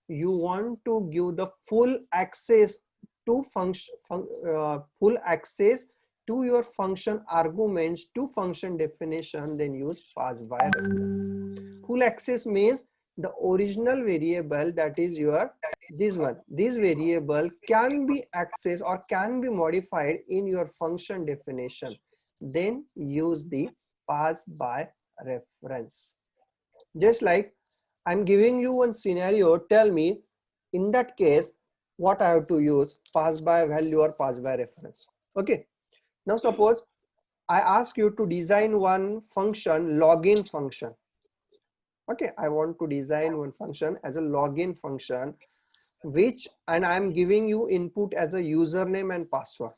you want to give the full access to full access to your function arguments to function definition, then use pass by reference. Full access means the original variable, that is your this variable can be accessed or can be modified in your function definition, then use the pass by reference. Just like I'm giving you one scenario, tell me in that case what I have to use, pass by value or pass by reference. Okay, now suppose I ask you to design one function, login function. Okay, I want to design one function as a login function, which, and I'm giving you input as a username and password.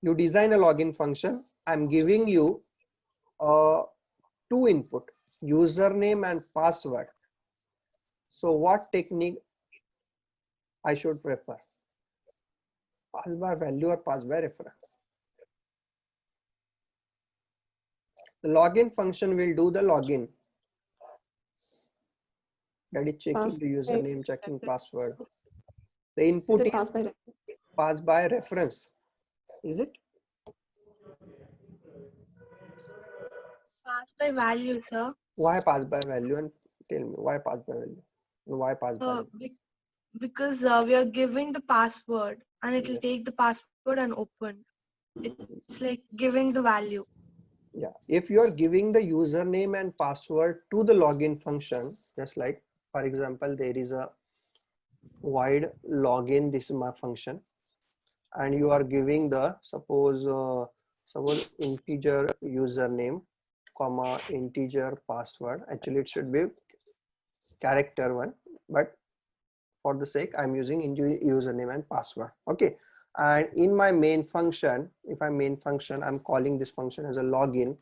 You design a login function, I'm giving you two input, username and password. So what technique I should prefer? Pass by value or pass by reference? The login function will do the login. That is checking Pass the by username, checking reference. password. The input Is it is pass by reference? pass by reference. Is it? Pass by value, sir. Why pass by value? And tell me why pass by value? And why pass by? Because we are giving the password and it will Yes. take the password and open. It's like giving the value. Yeah, if you are giving the username and password to the login function, just like, for example, there is a void login, this is my function, and you are giving the suppose integer username comma integer password. Actually it should be character one, but for the sake I'm using username and password. Okay, and in my main function, if I'm main function, I'm calling this function as a login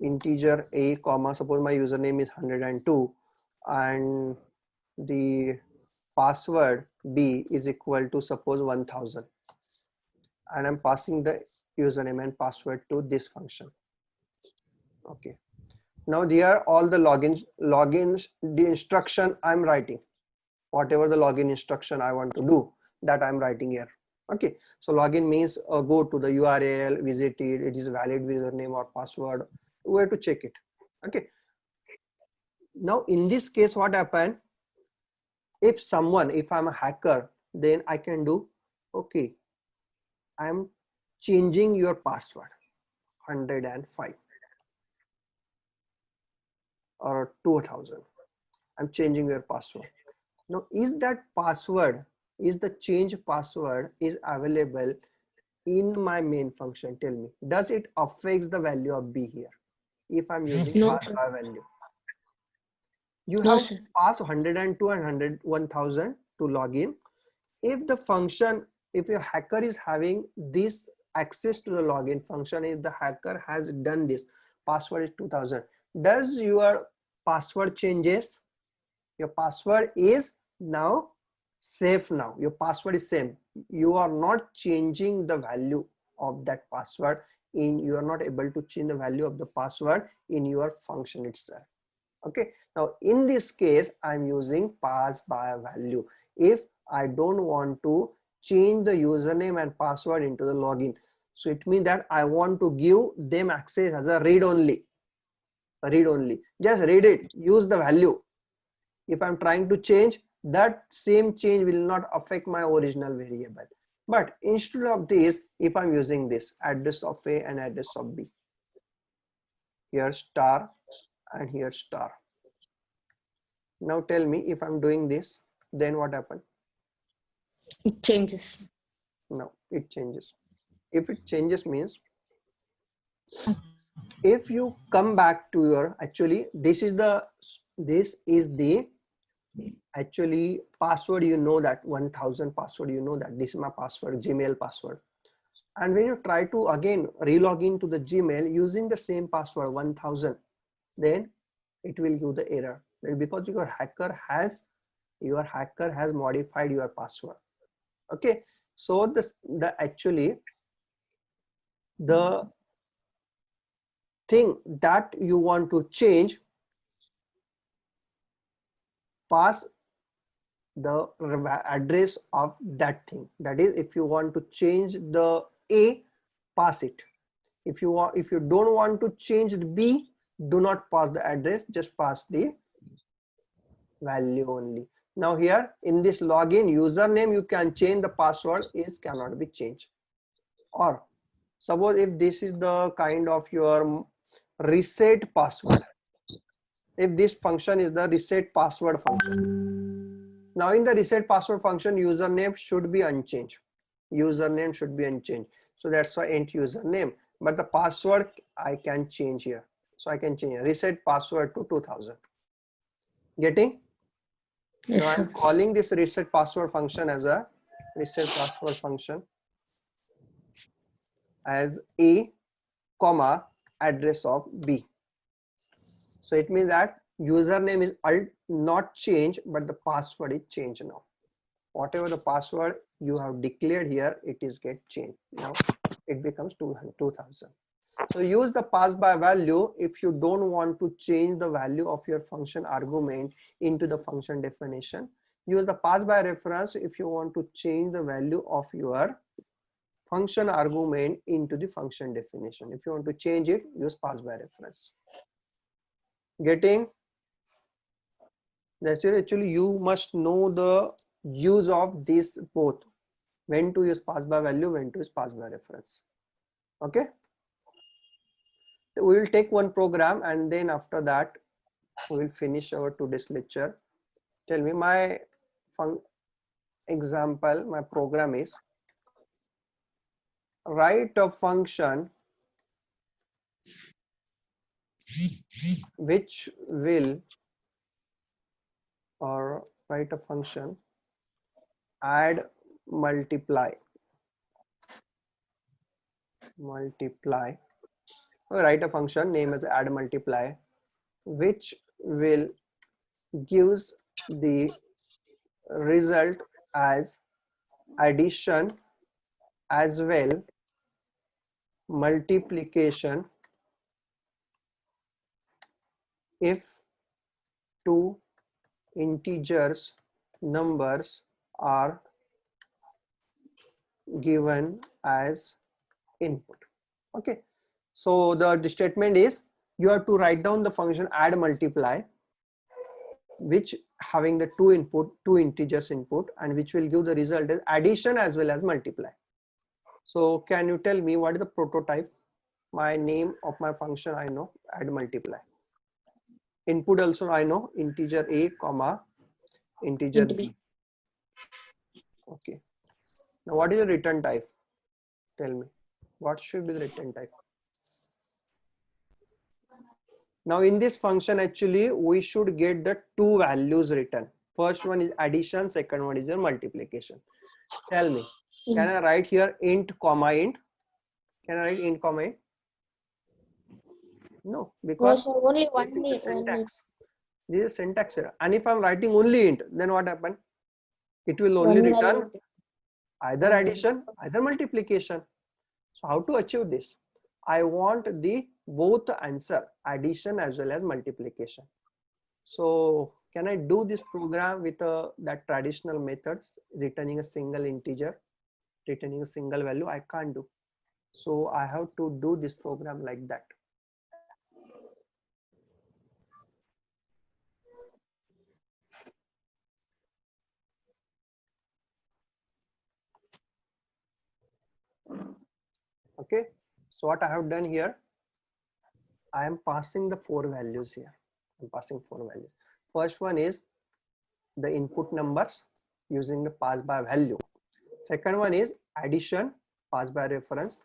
integer a comma, suppose my username is 102 and the password b is equal to suppose 1000, and I'm passing the username and password to this function. Okay, now there all the logins, the instruction I'm writing, whatever the login instruction I want to do, that I'm writing here. Okay, so login means go to the URL, visit it, it is valid username or password, where to check it. Okay, now in this case what happened, if I'm a hacker, then I can do, okay, I'm changing your password 105 or 2000, I'm changing your password. Now is that password, is the change password is available in my main function? Tell me, does it affects the value of b here if I'm using No, pass sir. by value? You No, have sir. passed 102 and 1000 to log in. If the function, if your hacker is having this access to the login function, if the hacker has done this, password is 2000, does your password changes? Your password is now safe. Now your password is same, you are not changing the value of that password in, you are not able to change the value of the password in your function itself. Okay, now in this case I'm using pass by value if I don't want to change the username and password into the login. So it means that I want to give them access as a read only, just read it, use the value. If I'm trying to change, that same change will not affect my original variable. But instead of this, if I'm using this address of A and address of B, here star and here star. Now tell me, if I'm doing this, then what happened? It changes. No, it changes. If it changes means, if you come back to your, actually this is the actually password, you know that 1000 password, you know that this is my password, Gmail password. And when you try to again relog into the Gmail using the same password 1000, then it will give the error, because your hacker has modified your password. Okay, so the actually the thing that you want to change, pass the address of that thing. That is, if you want to change the A, pass it. If you don't want to change the B, do not pass the address, just pass the value only. Now here in this login username, you can change, the password is cannot be changed. Or suppose if this is the kind of your reset password, if this function is the reset password function, now in the reset password function, username should be unchanged. username should be unchanged. So that's why int username, but the password I can change here. So I can change here. Reset password to 2000. Getting? Yes, Now sir. I'm calling this reset password function as a reset password function as A, comma, address of B. So it means that username is not changed, but the password is changed now. Whatever the password you have declared here, it is get changed. Now it becomes 2000. So use the pass by value if you don't want to change the value of your function argument into the function definition. Use the pass by reference if you want to change the value of your function argument into the function definition. If you want to change it, use pass by reference. Getting? That's it. Actually, you must know the use of these both. When to use pass by value, when to use pass by reference. Okay. We will take one program and then after that we will finish our today's lecture. Tell me, my example, my program is write a function which will, or write a function add multiply, or write a function name as add multiply, which will gives the result as addition as well multiplication if two integers numbers are given as input. Okay, so the statement is you have to write down the function add multiply which having the two integers input, and which will give the result as addition as well as multiply. So can you tell me what is the prototype? My name of my function I know, add multiply. Input also I know, integer a comma integer b. Okay, now what is the return type? Tell me what should be the return type. Now in this function actually we should get the two values written. First one is addition, second one is the multiplication. Tell me, can I write here int comma int? Can I write int comma int? No, because No, sir, only one this is the name. syntax. This is syntax error. And if I'm writing only int, then what happens? It will only return either addition, either multiplication. So how to achieve this? I want the both answer, addition as well as multiplication. So can I do this program with that traditional methods, returning a single integer, returning a single value? I can't do. So I have to do this program like that. Okay, so what I have done here, I am passing the four values here. I'm passing four values. First one is the input numbers using the pass by value. Second one is addition, pass by reference,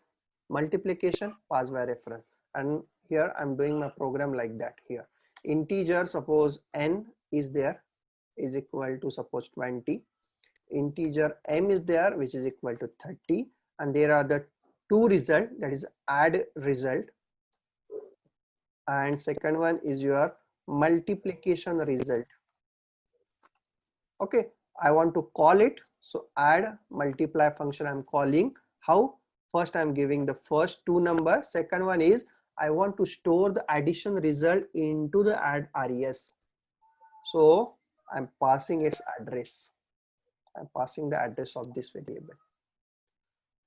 multiplication, pass by reference. And here I'm doing my program like that here. Integer, suppose n is there, is equal to suppose 20. Integer m is there, which is equal to 30. And there are the two result, that is add result, and second one is your multiplication result. Okay, I want to call it, so add multiply function I'm calling. How? First I'm giving the first two numbers, second one is I want to store the addition result into the add res. So I'm passing its address. I'm passing the address of this variable.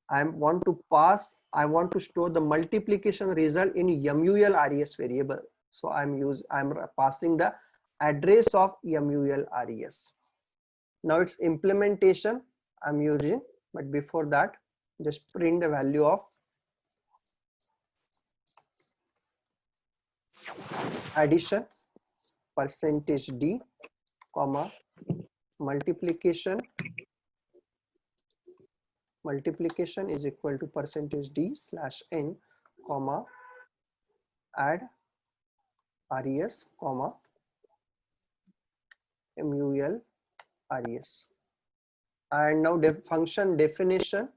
I want to store the multiplication result in mul res variable. So I'm passing the address of mul res. Now it's implementation I'm using, but before that just print the value of addition %d comma multiplication multiplication is equal to %d/n, comma, add res, comma, mul res. And now function definition,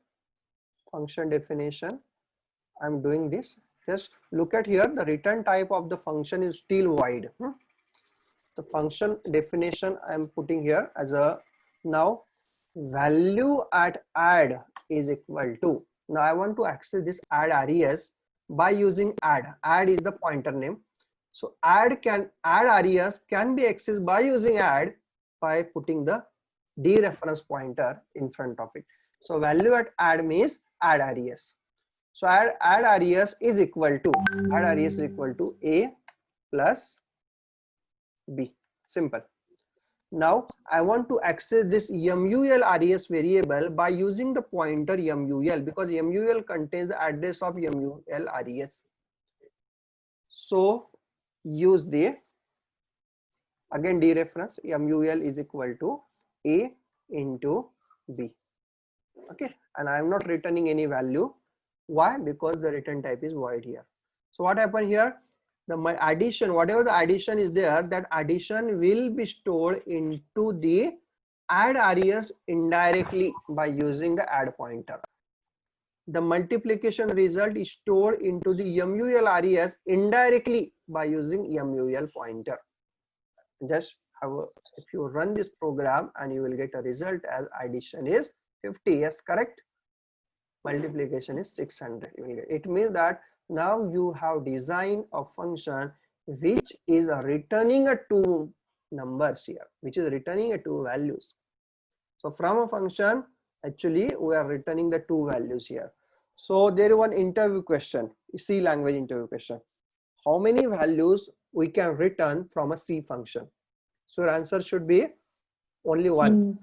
I'm doing this. Just look at here, the return type of the function is still void. The function definition I'm putting here as a, now value at add is equal to, now I want to access this add res by using add. Add is the pointer name. So add res can be accessed by using add by putting the dereference pointer in front of it. So value at add means add res. So add res is equal to a plus b. Simple. Now I want to access this mul res variable by using the pointer mul, because mul contains the address of mul res. So use the, again dereference, mul is equal to a into b. Okay, and I am not returning any value. Why? Because the return type is void here. So what happened here? My addition, whatever the addition is there, that addition will be stored into the add res indirectly by using the add pointer. The multiplication result is stored into the mul res indirectly by using mul pointer. Just have a, if you run this program, and you will get a result as addition is 50. Yes, correct. Multiplication is 600. You will get. It means that now you have designed a function which is returning a two numbers here, which is returning a two values. So from a function, actually we are returning the two values here. So there is one interview question, C language interview question. How many values we can return from a C function? So your answer should be only one.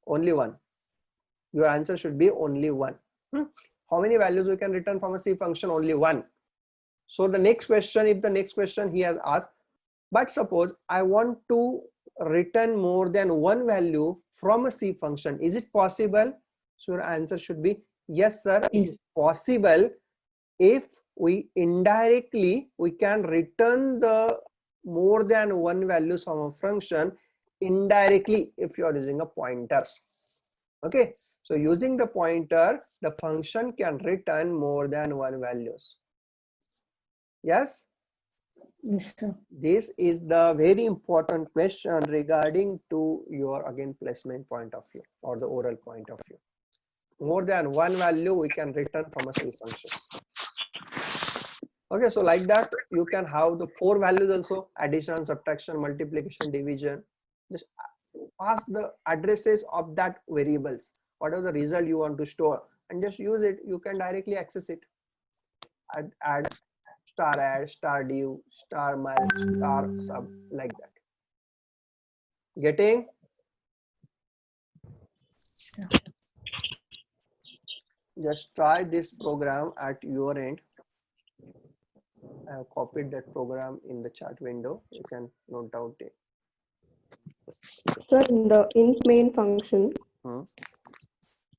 Only one. Your answer should be only one. How many values we can return from a C function? Only one. So the next question, if the next question he has asked, but suppose I want to return more than one value from a C function, is it possible? So your answer should be yes, sir. It is possible if we indirectly we can return the more than one values from a function indirectly if you are using a pointers. Okay, so using the pointer, the function can return more than one values. Yes? Yes, sir. This is the very important question regarding to your again placement point of view or the oral point of view. More than one value we can return from a C function. Okay, so like that you can have the four values also: addition, subtraction, multiplication, division. Just pass the addresses of that variables, whatever the result you want to store, and just use it. You can directly access it. Add, star div, star mul, star sub, like that. Getting? Sir. Just try this program at your end. I have copied that program in the chat window. You can note out it. So in the int main function,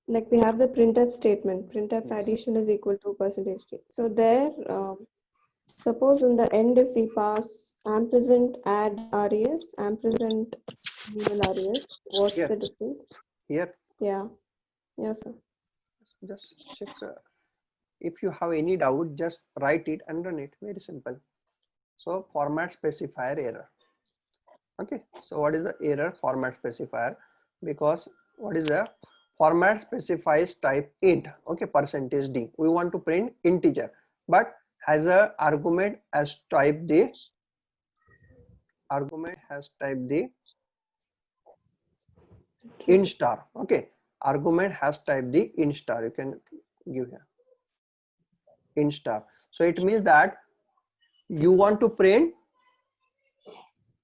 like we have the printf statement, printf addition is equal to %d. So there, suppose in the end if we pass ampersand add res, ampersand mul res, what's Here. the difference? Here, Yeah, yes, sir. just check. If you have any doubt, just write it and run it. Very simple. So format specifier error. Okay, so what is the error? Format specifier, because what is the format specifies type int. Okay, %d. We want to print integer, but has a argument as type the int star. Okay, argument has type the int star. You can give here int star. So it means that you want to print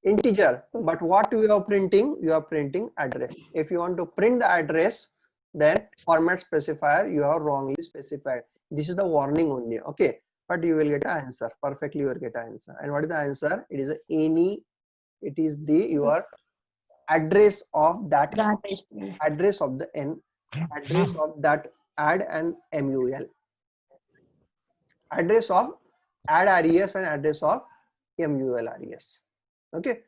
integer, but what you are printing? You are printing address. If you want to print the address, then format specifier you have wrongly specified. This is the warning only. Okay, but you will get an answer. Perfectly, you will get an answer. And what is the answer? It is any. It is the your address of that address of the n address of that add and MUL. Address of add RES and address of MUL RES. Okay.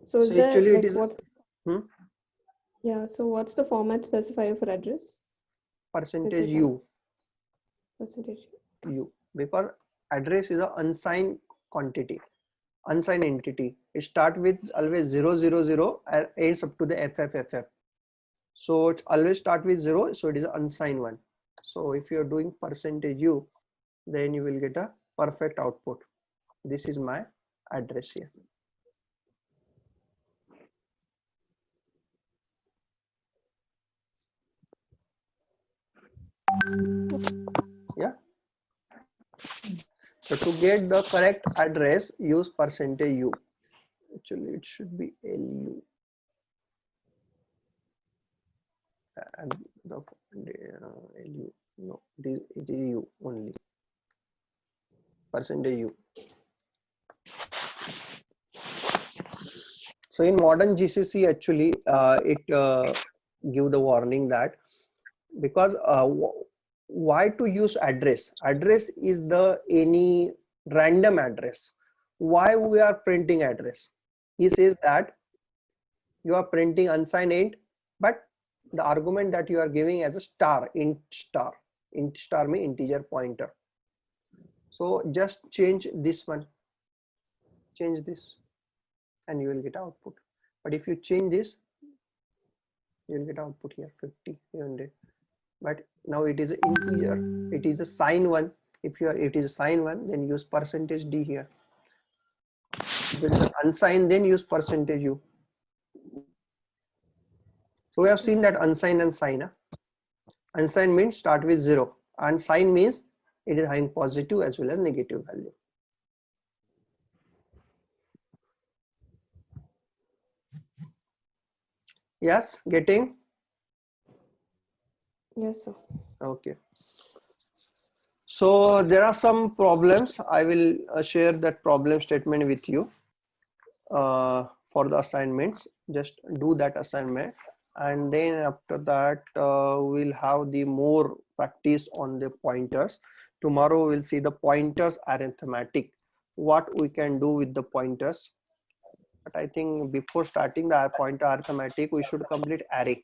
So is So there actually it like is what? hmm? Yeah. So what's the format specifier for address? percentage it U. Percentage. U, because address is an unsigned quantity, unsigned entity. It starts with always 000 and ends up to the FFFF. So it always start with 0, so it is an unsigned one. So if you are doing percentage U, then you will get a perfect output. This is my address here. Yeah. So to get the correct address, use percentage U. Actually, it should be LU. And the LU, no, it is U only. Percentage U. So in modern GCC, actually, it give the warning that because why to use address? Address is the any random address. Why we are printing address? He says that you are printing unsigned int, but the argument that you are giving as a star, int star means integer pointer. So just change this one, change this, and you will get output. But if you change this, you will get output here 50, 300. But now it is an integer, it is a sign one. If you are, it is a sign one, then use percentage D here. If it is an unsigned, then use percentage U. So we have seen that unsigned and sign. Unsigned means start with 0, and sign means it is having positive as well as negative value. Yes, getting? Yes, sir. Okay. So there are some problems. I will share that problem statement with you for the assignments. Just do that assignment, and then after that we'll have the more practice on the pointers. Tomorrow we'll see the pointers arithmetic, what we can do with the pointers. But I think before starting the pointer arithmetic, we should complete array.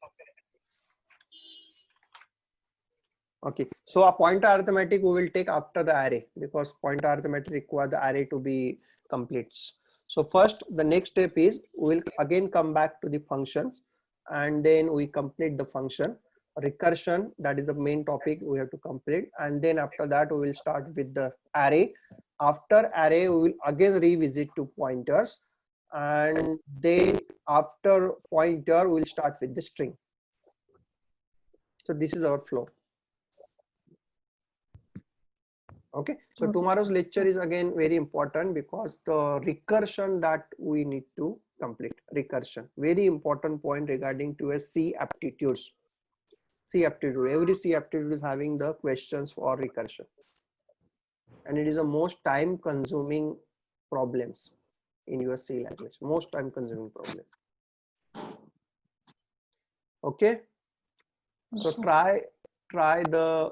Okay, so a pointer arithmetic we will take after the array, because pointer arithmetic requires the array to be complete. So first, the next step is we will again come back to the functions, and then we complete the function. Recursion, that is the main topic we have to complete, and then after that we will start with the array. After array we will again revisit to pointers, and then after pointer we will start with the string. So this is our flow. Okay, so tomorrow's lecture is again very important, because the recursion that we need to complete. Recursion, very important point regarding to a C aptitudes. C aptitude, every C aptitude is having the questions for recursion, and it is a most time consuming problems in your C language, most time consuming problem. Okay, so try the